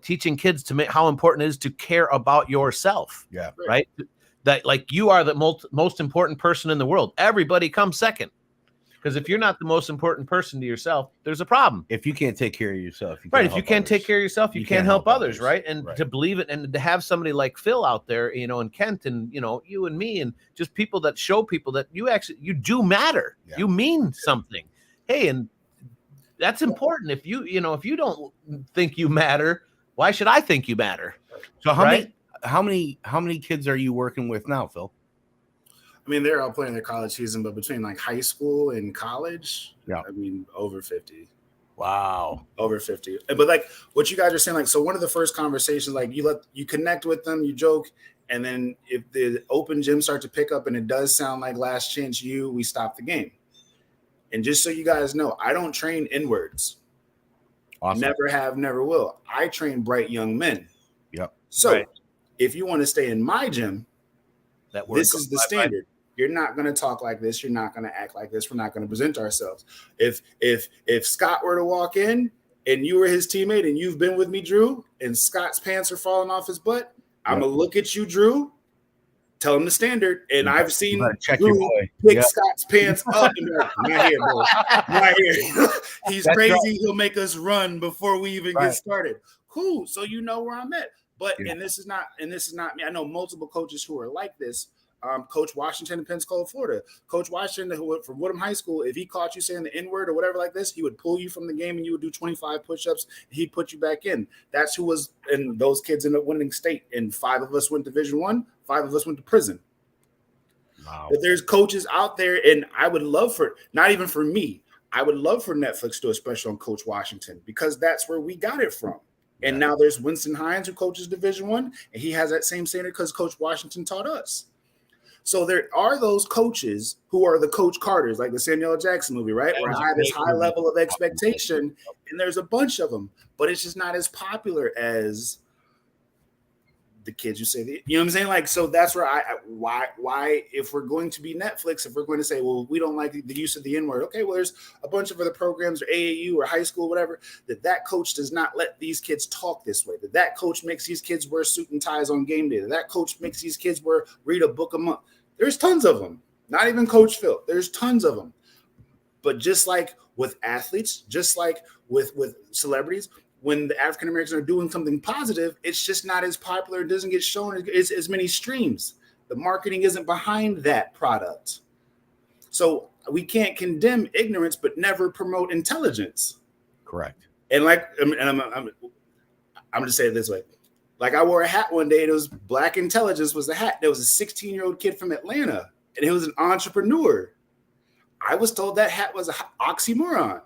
teaching kids to how important it is to care about yourself. Yeah. Right. That like you are the most important person in the world. Everybody comes second. Because if you're not the most important person to yourself, there's a problem. If you can't take care of yourself, Right. If you can't take care of yourself, you can't help others. Right. And Right. to believe it and to have somebody like Phil out there, you know, and Kent and, you know, you and me and just people that show people that you do matter. Yeah. You mean something. Hey, and that's important. If you don't think you matter, why should I think you matter? So Right? how many kids are you working with now, Phil? I mean, they're all playing their college season, but between like high school and college, Yeah. I mean, over 50. Wow. Over 50. But like what you guys are saying, like, so one of the first conversations, like you connect with them, you joke, and then if the open gym start to pick up and it does sound like last chance we stop the game. And just so you guys know, I don't train inwards. Awesome. Never have, never will. I train bright young men. Yep. So Right. if you want to stay in my gym, this is the standard. You're not going to talk like this. You're not going to act like this. We're not going to present ourselves. If Scott were to walk in and you were his teammate and you've been with me, Drew, and Scott's pants are falling off his butt, I'm going to look at you, Drew, tell him the standard. And I've seen Drew pick Scott's pants up and be like, not here, bro. Not here. He's That's crazy. right. He'll make us run before we even get started. Cool. So you know where I'm at. But and this is not me. I know multiple coaches who are like this. Coach Washington in Pensacola, Florida. Coach Washington from Woodham High School, if he caught you saying the N-word or whatever like this, he would pull you from the game and you would do 25 push-ups. He'd put you back in. That's who was, and those kids ended up winning state. And 5 of us went to Division I, 5 of us went to prison. Wow. But there's coaches out there, and I would love for, not even for me, I would love for Netflix to do a special on Coach Washington because that's where we got it from. And now there's Winston Hines who coaches Division I, and he has that same standard because Coach Washington taught us. So there are those coaches who are the Coach Carters, like the Samuel L. Jackson movie, right? Where I have this high level of expectation, and there's a bunch of them, but it's just not as popular as the kids who say, you know what I'm saying? Like, so that's where why, if we're going to be Netflix, if we're going to say, well, we don't like the use of the N-word, okay, well, there's a bunch of other programs or AAU or high school, whatever, that coach does not let these kids talk this way, that coach makes these kids wear suit and ties on game day, that coach makes these kids read a book a month. There's tons of them. Not even Coach Phil. There's tons of them. But just like with athletes, just like with celebrities, when the African Americans are doing something positive, it's just not as popular. It doesn't get shown as many streams. The marketing isn't behind that product. So we can't condemn ignorance, but never promote intelligence. Correct. And like, I'm going to say it this way. Like I wore a hat one day and it was Black Intelligence was the hat. There was a 16-year-old kid from Atlanta and he was an entrepreneur. I was told that hat was an oxymoron.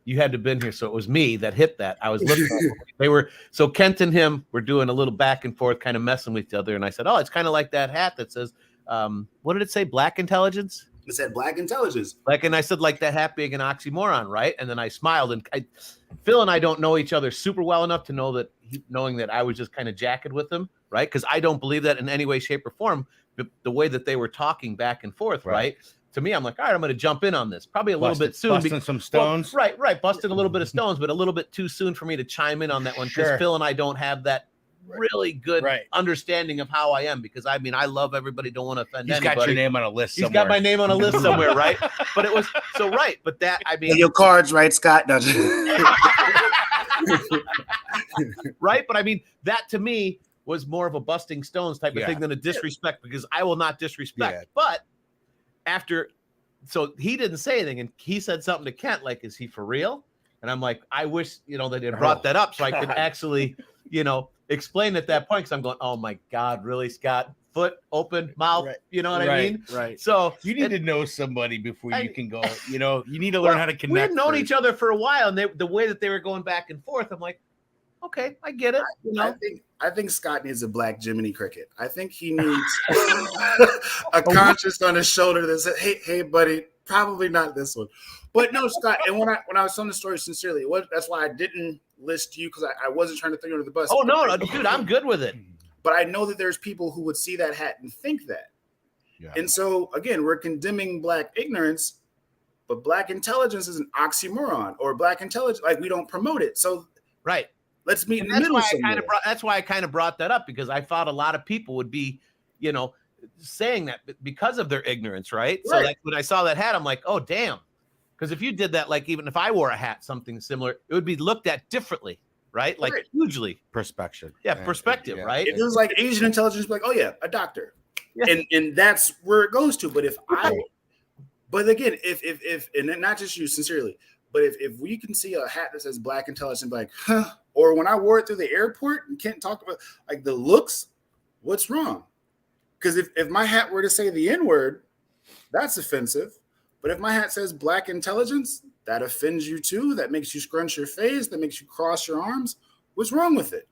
You had to have been here, so it was me that hit that. I was looking. So Kent and him were doing a little back and forth, kind of messing with each other, and I said, "Oh, it's kind of like that hat that says, what did it say? Black Intelligence." It said Black Intelligence. And I said, like that hat being an oxymoron, right? And then I smiled, and Phil and I don't know each other super well enough to know that knowing that I was just kind of jacked with him, right? Because I don't believe that in any way, shape, or form. The way that they were talking back and forth, right? To me, I'm like, all right, I'm going to jump in on this. Probably a little bit soon. Busting some stones. Well, right. Busting a little bit of stones, but a little bit too soon for me to chime in on that one because Phil and I don't have that really good understanding of how I am because, I mean, I love everybody, don't want to offend anybody. He's got your name on a list somewhere. He's got my name on a list somewhere, right? But it was so right. But that, I mean. Your cards, right, Scott? No. Right? But I mean, that to me was more of a busting stones type of thing than a disrespect because I will not disrespect. Yeah. But so he didn't say anything and he said something to Kent, like, is he for real? And I'm like, I wish, that they brought that up so I could actually, explain at that point. Cause I'm going, oh my God, really, Scott? Foot open, mouth, you know what I mean? Right. So you need to know somebody before you can go, you need to learn how to connect. We had known each other for a while and the way that they were going back and forth, I'm like, okay, I get it. I think Scott needs a black Jiminy Cricket. I think he needs a conscience on his shoulder that said, hey, buddy, probably not this one. But no, Scott, and when I was telling the story sincerely, that's why I didn't list you because I wasn't trying to throw you under the bus. Oh, no, dude, I'm good with it. But I know that there's people who would see that hat and think that. Yeah. And so, again, we're condemning Black ignorance, but Black intelligence is an oxymoron or Black intelligence, like we don't promote it. So, right. Let's meet in the middle somewhere. That's why I kind of brought that up because I thought a lot of people would be, saying that because of their ignorance, right? So Right. like when I saw that hat, I'm like, oh damn. Because if you did that, like even if I wore a hat, something similar, it would be looked at differently, right? Like Right. hugely. Perspective. Yeah, perspective, right? If it was like Asian intelligence, like, oh yeah, a doctor. Yeah. And that's where it goes to. But but again, if and then not just you, sincerely, but if we can see a hat that says black intelligence, like, huh, or when I wore it through the airport and can't talk about like the looks, what's wrong? Because if my hat were to say the N-word, that's offensive. But if my hat says black intelligence, that offends you too. That makes you scrunch your face. That makes you cross your arms. What's wrong with it?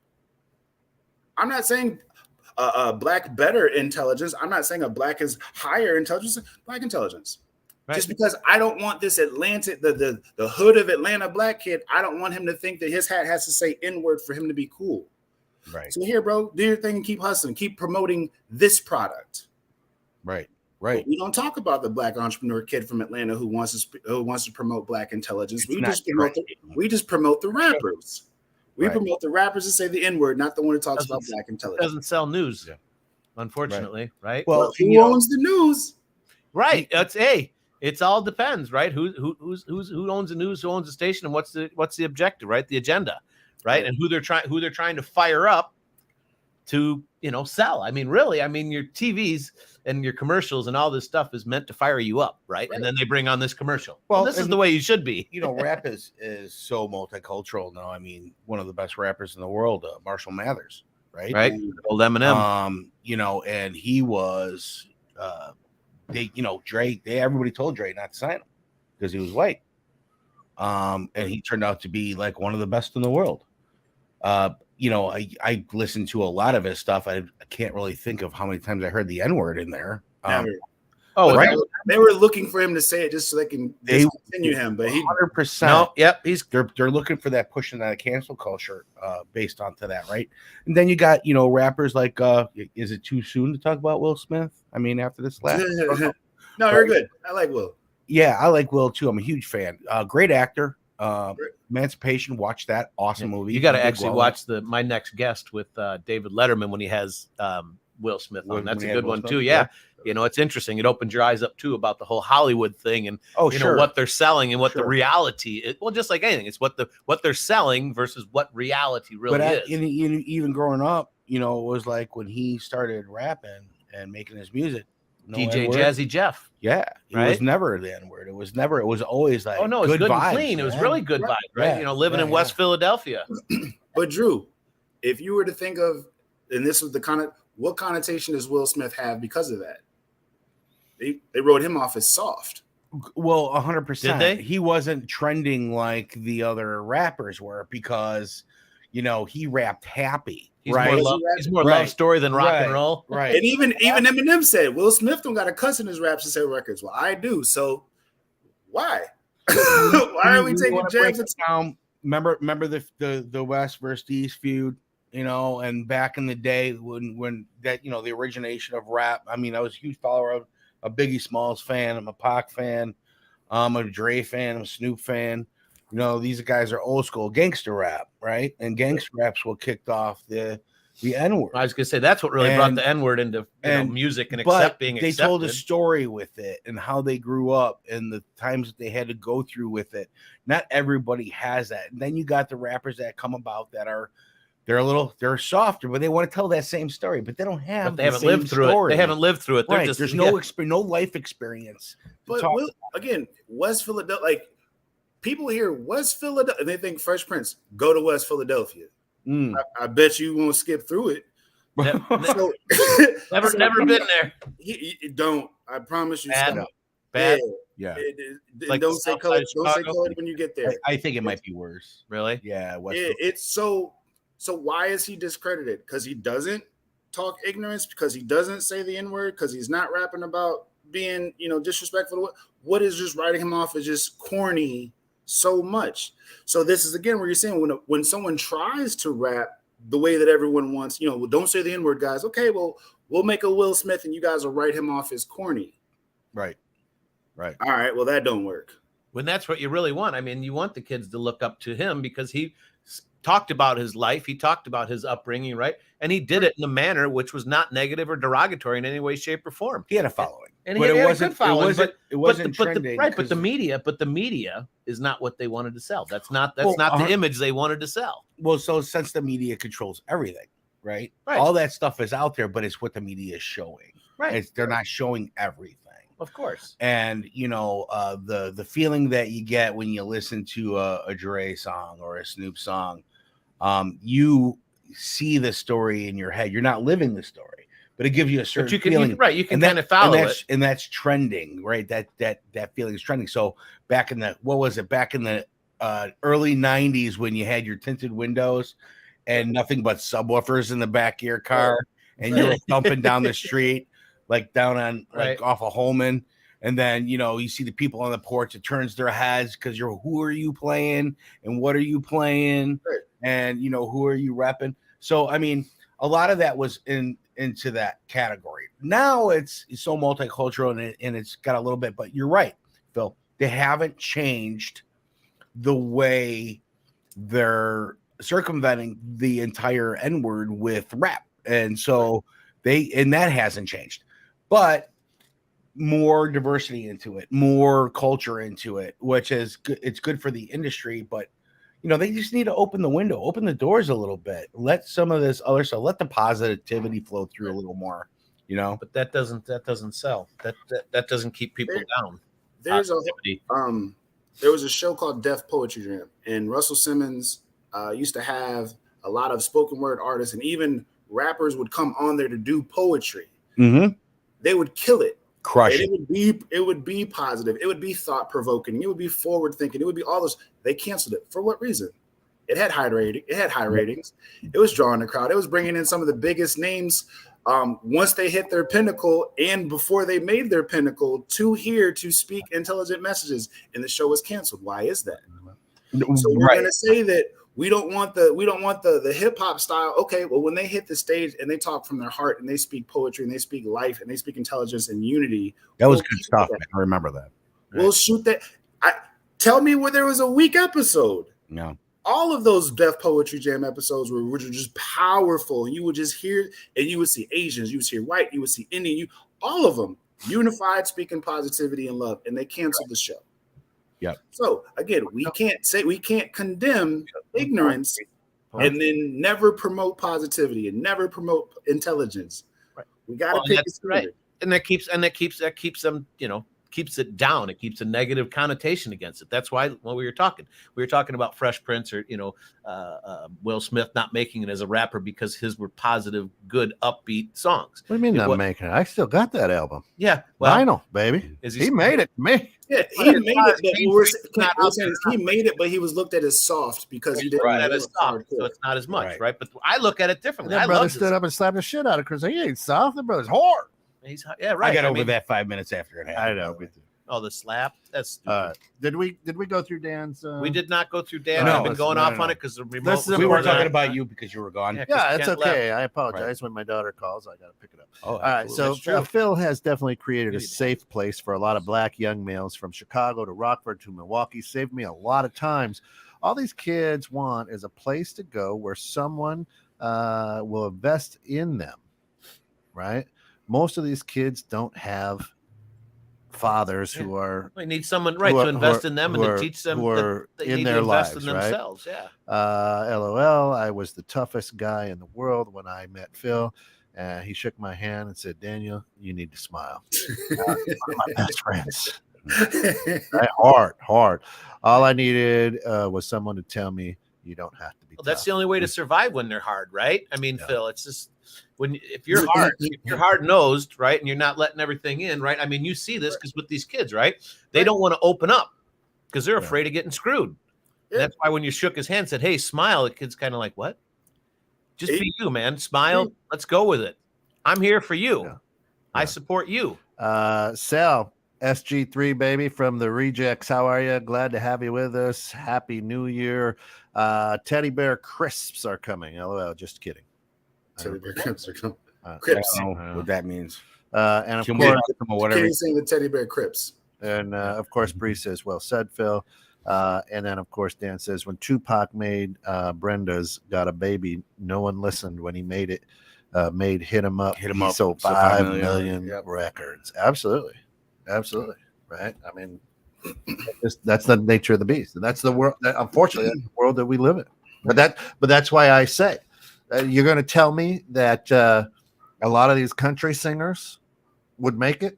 I'm not saying black better intelligence. I'm not saying a black is higher intelligence. Black intelligence. Right. Just because I don't want this Atlanta, the hood of Atlanta black kid, I don't want him to think that his hat has to say N-word for him to be cool. Right. So here, bro, do your thing and keep hustling. Keep promoting this product. Right. Right. But we don't talk about the black entrepreneur kid from Atlanta who wants to promote black intelligence. We just promote the rappers. We promote the rappers that say the N-word, not the one who talks about black intelligence. Doesn't sell news, unfortunately, right? Well, who owns the news? Right. It's all depends, right? Who owns the news, who owns the station, and what's the objective, right? The agenda, right? And who they're trying to fire up to, sell. I mean, really, your TVs and your commercials and all this stuff is meant to fire you up, right? And then they bring on this commercial. Well, this is the way you should be. Rap is so multicultural now. I mean, one of the best rappers in the world, Marshall Mathers, right? Right. Old Eminem. And he was Dre, everybody told Dre not to sign him because he was white. And he turned out to be like one of the best in the world. I listened to a lot of his stuff. I can't really think of how many times I heard the N-word in there. Right. They were looking for him to say it just so they can continue him, but he 100%. No, yep. They're looking for that pushing that cancel culture based onto that, right? And then you got rappers like is it too soon to talk about Will Smith? I mean, after this last no, you're good. I like Will. Yeah, I like Will too. I'm a huge fan. Great actor. Emancipation, watch that awesome movie. You got to actually watch my next guest with David Letterman when he has Will Smith on. That's a good one too. Yeah. It's interesting. It opens your eyes up too about the whole Hollywood thing and what they're selling and what the reality is. Well, just like anything, it's what they're selling versus what reality really is. Even growing up, it was like when he started rapping and making his music. DJ Jazzy Jeff. Yeah. It was never the N-word. It was always like, oh no, it's good vibes, and clean. Man. It was really good vibes, right? Yeah. Living in West Philadelphia. But Drew, if you were to think of, and this was what connotation does Will Smith have because of that? They wrote him off as soft. Well, 100%. Did they? He wasn't trending like the other rappers were because, he rapped happy. He's more love story than rock and roll. Right. And even Eminem said, Will Smith don't got a cuss in his raps and say records. Well, I do. So why? Why are we taking jabs at down? Remember the West versus East feud, and back in the day when that, the origination of rap. I mean, I was a huge follower of a Biggie Smalls fan. I'm a Pac fan. I'm a Dre fan. I'm a Snoop fan. These guys are old school gangster rap, right? And gangster rap's what kicked off the N-word. I was gonna say that's what really brought the N-word into music and being accepted. They told a story with it and how they grew up and the times that they had to go through with it. Not everybody has that. And then you got the rappers that come about that they're softer, but they want to tell that same story, but they don't have. But they haven't lived through it. They haven't lived through it. Right. There's no life experience. But again, West Philadelphia, like. People hear West Philadelphia and they think Fresh Prince, go to West Philadelphia. I bet you won't skip through it. Never been there. Don't. I promise you. Bad. Yeah. Like don't say colored. Don't say colored when you get there. I think it might be worse. Really? Yeah. It's so why is he discredited? Because he doesn't talk ignorance, because he doesn't say the N-word, because he's not rapping about being, disrespectful. What is just writing him off as just corny so much? So this is again where you're saying when someone tries to rap the way that everyone wants, don't say the N-word, guys. Okay, well, we'll make a Will Smith and you guys will write him off as corny. Right. All right, well, that don't work. When that's what you really want. I mean, you want the kids to look up to him because he talked about his life. He talked about his upbringing, right? And he did it in a manner which was not negative or derogatory in any way, shape, or form. He had a following, And but he it had a wasn't. good following, It wasn't trending. But the media is not what they wanted to sell. That's not Well, the image they wanted to sell. Well, so since the media controls everything, right? Right. All that stuff is out there, but it's what the media is showing. Right. They're not showing everything. Of course. And the feeling that you get when you listen to a Dre song or a Snoop song, you see the story in your head. You're not living the story, but it gives you a certain feeling. You can kind of follow it. And that's trending, right? That feeling is trending. So back in the early 90s when you had your tinted windows and nothing but subwoofers in the back of your car, and you were thumping down the street, like down on off of Holman, and then you see the people on the porch, it turns their heads because who are you playing and what are you playing, and who are you repping. So I mean, a lot of that was into that category. Now it's so multicultural and it's got a little bit, but you're right, Phil. They haven't changed the way they're circumventing the entire N-word with rap, and so that hasn't changed, but more diversity into it, more culture into it, which is good. It's good for the industry, but they just need to open the doors a little bit, let some of this other stuff, let the positivity flow through a little more, but that doesn't sell. That doesn't keep people down. There was a show called Def Poetry Jam, and Russell Simmons used to have a lot of spoken word artists, and even rappers would come on there to do poetry. Mm-hmm. They would kill it, crush it. It would be positive. It would be thought provoking. It would be forward thinking. It would be all those. They canceled it for what reason? It had high rating. It had high ratings. It was drawing the crowd. It was bringing in some of the biggest names. Once they hit their pinnacle and before they made their pinnacle to speak intelligent messages, and the show was canceled. Why is that? So we're going to say that we don't want the hip hop style. Okay, well, when they hit the stage and they talk from their heart and they speak poetry and they speak life and they speak intelligence and unity, that was good stuff. Man. I remember that. We'll shoot that. Tell me where there was a weak episode. No. All of those Def Poetry Jam episodes were just powerful. You would just hear, and you would see Asians, you would see white, you would see Indian, all of them unified, speaking positivity and love, and they canceled the show. Yep. So again, we can't condemn ignorance and then never promote positivity and never promote intelligence. Right. We got to pick a standard. Right. And that keeps them, keeps it down. It keeps a negative connotation against it. That's why when we were talking about Fresh Prince or Will Smith not making it as a rapper because his were positive, good, upbeat songs. What do you mean not making it? I still got that album. Yeah, well, Vinyl, baby. He made it. Me. Yeah, he made it. He made it, but he was looked at as soft because he didn't. Right, as soft, so it's not as much, right? But I look at it differently. That brother stood up and slapped the shit out of Chris. He ain't soft. The brother's hard. Right. I got over that 5 minutes after it happened. I know. Oh, the slap. That's stupid. Did we go through Dan's? We did not go through Dan. No, I've been going off on it because the remote. We were talking about you because you were gone. Yeah, it's okay. I apologize when my daughter calls. I got to pick it up. Oh, all right. So Phil has definitely created a safe place for a lot of black young males from Chicago to Rockford to Milwaukee. Saved me a lot of times. All these kids want is a place to go where someone will invest in them, right? Most of these kids don't have fathers who are. They need someone to invest in them and to teach them that they in need their to invest lives, in themselves. Right? Yeah. LOL. I was the toughest guy in the world when I met Phil. He shook my hand and said, "Daniel, you need to smile." My best friends. Right? Hard. All I needed was someone to tell me you don't have to be. Well, that's the only way to survive when they're hard, right? I mean, Phil, it's just. If you're hard nosed, right, and you're not letting everything in, right? I mean, you see this because with these kids, right, they don't want to open up because they're afraid of getting screwed. Yeah. That's why when you shook his hand, and said, "Hey, smile," the kid's kind of like, "What? Just be you, man. Smile. Let's go with it. I'm here for you. Yeah. I support you." Sal SG3 baby from the Rejects. How are you? Glad to have you with us. Happy New Year. Teddy bear crisps are coming. LOL. Just kidding. Teddy bear crisps are coming. Crips. I don't know what that means. And of course, Kenny's saying the teddy bear crips. And of course, Bree says, "Well said, Phil." And then, of course, Dan says when Tupac made Brenda's Got a Baby, no one listened when he made it. Made Hit 'Em Up. Hit 'Em He Up. sold So 5 5 million yep. records. Absolutely. Right. I mean, that's the nature of the beast, and that's the world. Unfortunately, that's the world that we live in. But that's why I say you're going to tell me that a lot of these country singers would make it.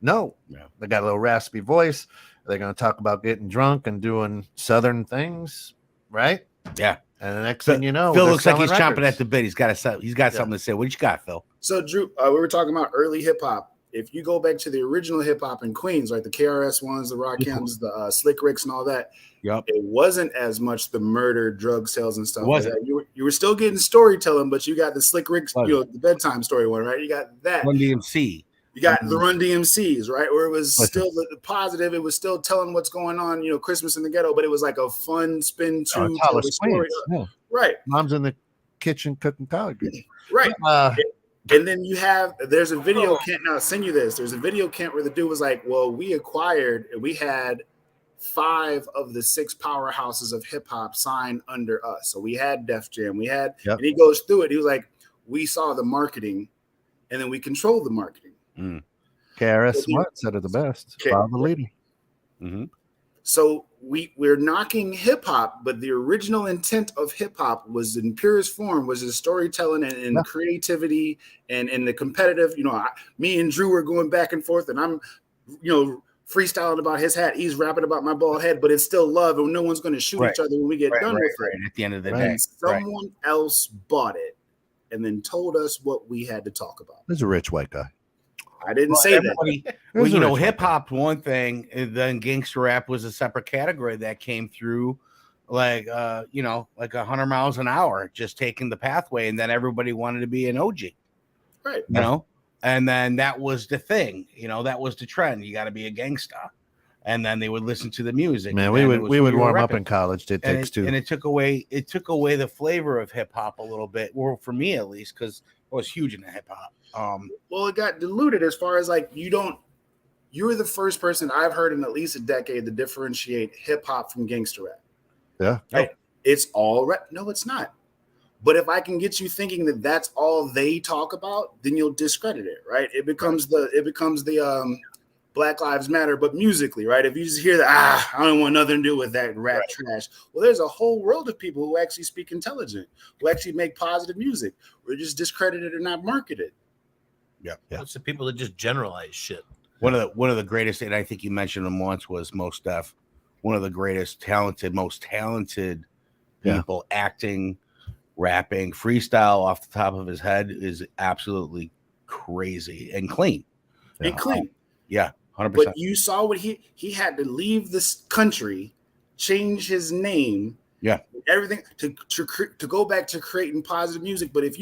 No, they got a little raspy voice. They're going to talk about getting drunk and doing Southern things, right? Yeah. And the next thing you know, Phil they're looks like he's selling chomping records. at the bit. He's got something to say. What you got, Phil? So, Drew, we were talking about early hip hop. If you go back to the original hip hop in Queens, like the KRS ones, the Rakims, the Slick Ricks, and all that, it wasn't as much the murder, drug sales, and stuff. Like that. You were still getting storytelling, but you got the Slick Ricks, the bedtime story one, right? You got that. Run DMC. You got the Run DMCs, right? Where it was still the positive. It was still telling what's going on, Christmas in the ghetto, but it was like a fun spin to tell the story. Yeah. Right. Mom's in the kitchen cooking collard greens. Right. And then there's a video, Kent, now I'll send you this. There's a video, Kent, where the dude was like, well, we had 5 of the 6 powerhouses of hip hop signed under us. So we had Def Jam, and he goes through it. He was like, we saw the marketing and then we controlled the marketing. KRS Smart said it the best. Follow the leader. Mm-hmm. So we're knocking hip hop, but the original intent of hip hop was in purest form, was the storytelling and creativity and the competitive. Me and Drew were going back and forth, and I'm, freestyling about his hat. He's rapping about my bald head, but it's still love, and no one's going to shoot each other when we get done with it. At the end of the day, someone else bought it and then told us what we had to talk about. There's a rich white guy. I didn't say that. Well, hip hop one thing, and then gangster rap was a separate category that came through, like 100 miles an hour, just taking the pathway, and then everybody wanted to be an OG, right? And then that was the thing, that was the trend. You got to be a gangsta, and then they would listen to the music. Man, we would warm up in college. It takes two, and it took away the flavor of hip hop a little bit, or for me at least, because I was huge into hip hop. Well, it got diluted as far as like you're the first person I've heard in at least a decade to differentiate hip hop from gangster rap. Yeah. Right? It's all rap. No, it's not. But if I can get you thinking that that's all they talk about, then you'll discredit it, right? It becomes the Black Lives Matter, but musically, right? If you just hear that, I don't want nothing to do with that rap trash. Well, there's a whole world of people who actually speak intelligent, who actually make positive music. We're just discredited or not marketed. Yeah. It's the people that just generalize shit. One of the greatest, and I think you mentioned him once, was Mos Def. One of the most talented people, acting, rapping, freestyle off the top of his head is absolutely crazy and clean. And clean. Yeah, 100%. But you saw what he had to leave this country, change his name, everything to go back to creating positive music. But if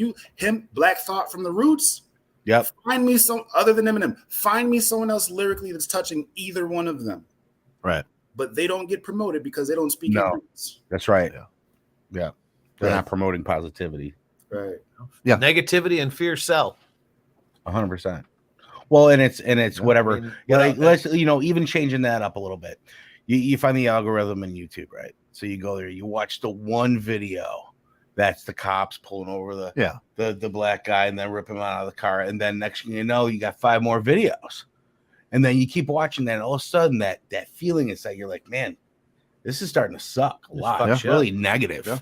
Black Thought from the Roots. Yep. Find me some other than Eminem. Find me someone else lyrically that's touching either one of them. Right. But they don't get promoted because they don't speak ignorance. That's right. Yeah. They're not promoting positivity. Right. Yeah. Negativity and fear sell. 100%. Well, and it's whatever. Let's even changing that up a little bit. You find the algorithm in YouTube, right? So you go there, you watch the one video. That's the cops pulling over the black guy and then ripping him out of the car. And then next thing you know, you got 5 more videos. And then you keep watching that. And all of a sudden, that feeling is that you're like, man, this is starting to suck a lot. It's really negative. Yeah.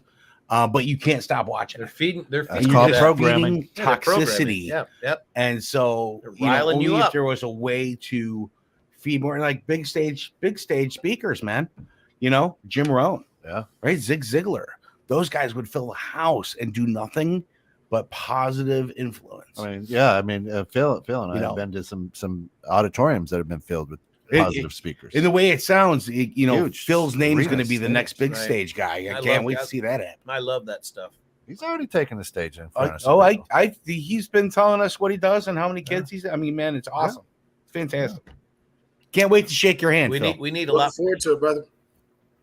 But you can't stop watching. They're feeding programming toxicity. Yep. And so only if there was a way to feed more, like big stage speakers, man. Jim Rohn. Yeah. Right. Zig Ziglar. Those guys would fill the house and do nothing but positive influence. Phil and I have been to some auditoriums that have been filled with positive speakers. In the way it sounds, Phil's name is going to be the next big stage guy. I can't wait to see that happen. I love that stuff. He's already taken the stage in front of us. He's been telling us what he does and how many kids he's. I mean, man, it's awesome. It's fantastic. Can't wait to shake your hand. We need a lot. Look forward to it, brother.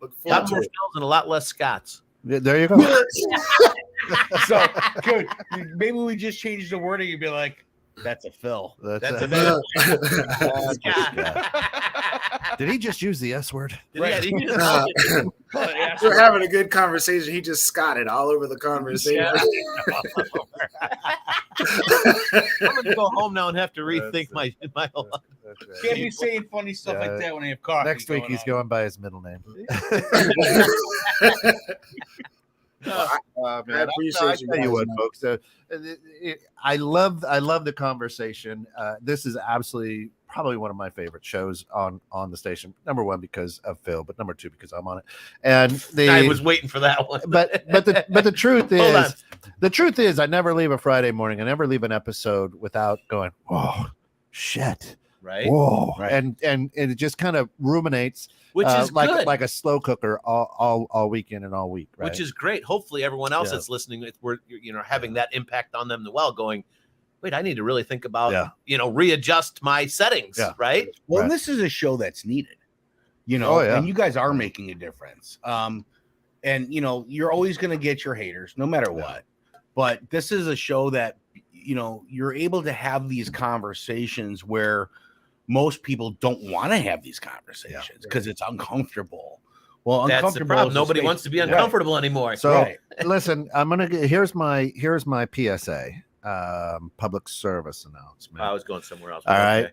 Look forward to it. And a lot less Scots. There you go. So good. Maybe we just change the wording and be like, "That's a Phil." That's a Phil. Did he just use the S word? Did he just- We're having a good conversation. He just scotted all over the conversation. I'm gonna go home now and have to rethink my whole life. Can't be saying funny stuff like that when you have coffee. Next week he's going by his middle name. Man, appreciate you tell you guys, what, man. folks. I love the conversation. This is absolutely probably one of my favorite shows on the station. Number one because of Phil, but number two because I'm on it. And I was waiting for that one. but the truth Hold on. is I never leave a Friday morning. I never leave an episode without going, oh shit. Right. Whoa. Right. And it just kind of ruminates, Which is like good. like a slow cooker all weekend and all week, right? Which is great. Hopefully everyone else Yeah. that's listening, we're having that impact on them as well, going, wait, I need to really think about readjust my settings. Yeah. Right. Well, Right. this is a show that's needed, and you guys are making a difference. And you're always going to get your haters no matter what, but this is a show that, you're able to have these conversations where most people don't want to have these conversations because it's uncomfortable. Well, That's the uncomfortable. problem. is a Nobody space- wants to be Right. uncomfortable anymore. So Right. listen, I'm gonna get here's my PSA, public service announcement. I was going somewhere else. All right,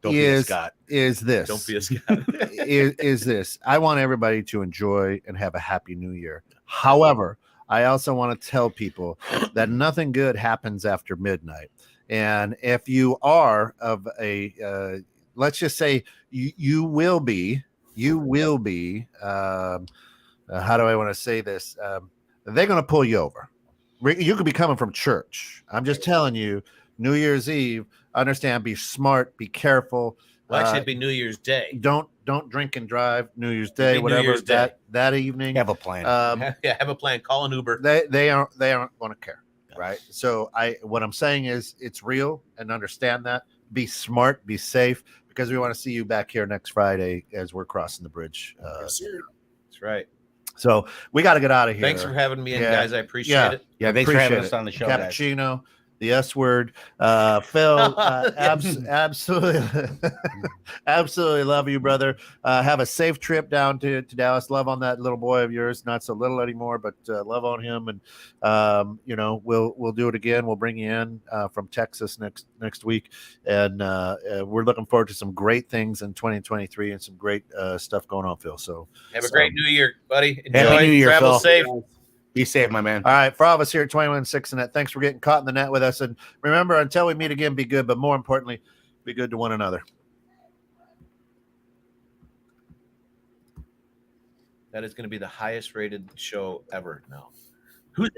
Don't be a is Scott. is this Don't be a Scott. is this? I want everybody to enjoy and have a happy New Year. However, I also want to tell people that nothing good happens after midnight. And if you are of a, let's just say you will be, how do I want to say this? They're going to pull you over. You could be coming from church. I'm just telling you, New Year's Eve, understand, be smart, be careful. Well, actually, it'd be New Year's Day. Don't drink and drive New Year's Day, New whatever Year's Day. that evening. Have a plan. Yeah, have a plan. Call an Uber. They aren't going to care, right? So what I'm saying is it's real, and understand that. Be smart, be safe, because we want to see you back here next Friday as we're crossing the bridge. Yes, sir. That's right. So we got to get out of here. Thanks for having me in, Yeah. guys. I appreciate Yeah. it. Yeah, thanks for having Appreciate us it. on the show, guys. Cappuccino, the S word. Phil, absolutely, absolutely love you, brother. Have a safe trip down to Dallas. Love on that little boy of yours. Not so little anymore, but love on him. And we'll do it again. We'll bring you in from Texas next week, and we're looking forward to some great things in 2023 and some great stuff going on, Phil. So Have a great New Year, buddy. Enjoy. Happy New Year, Travel Phil. safe. Be safe, my man. all right, for all of us here at 21-6 and Net, thanks for getting caught in the net with us. And remember, until we meet again, be good, but more importantly, be good to one another. That is going to be the highest rated show ever now. Who's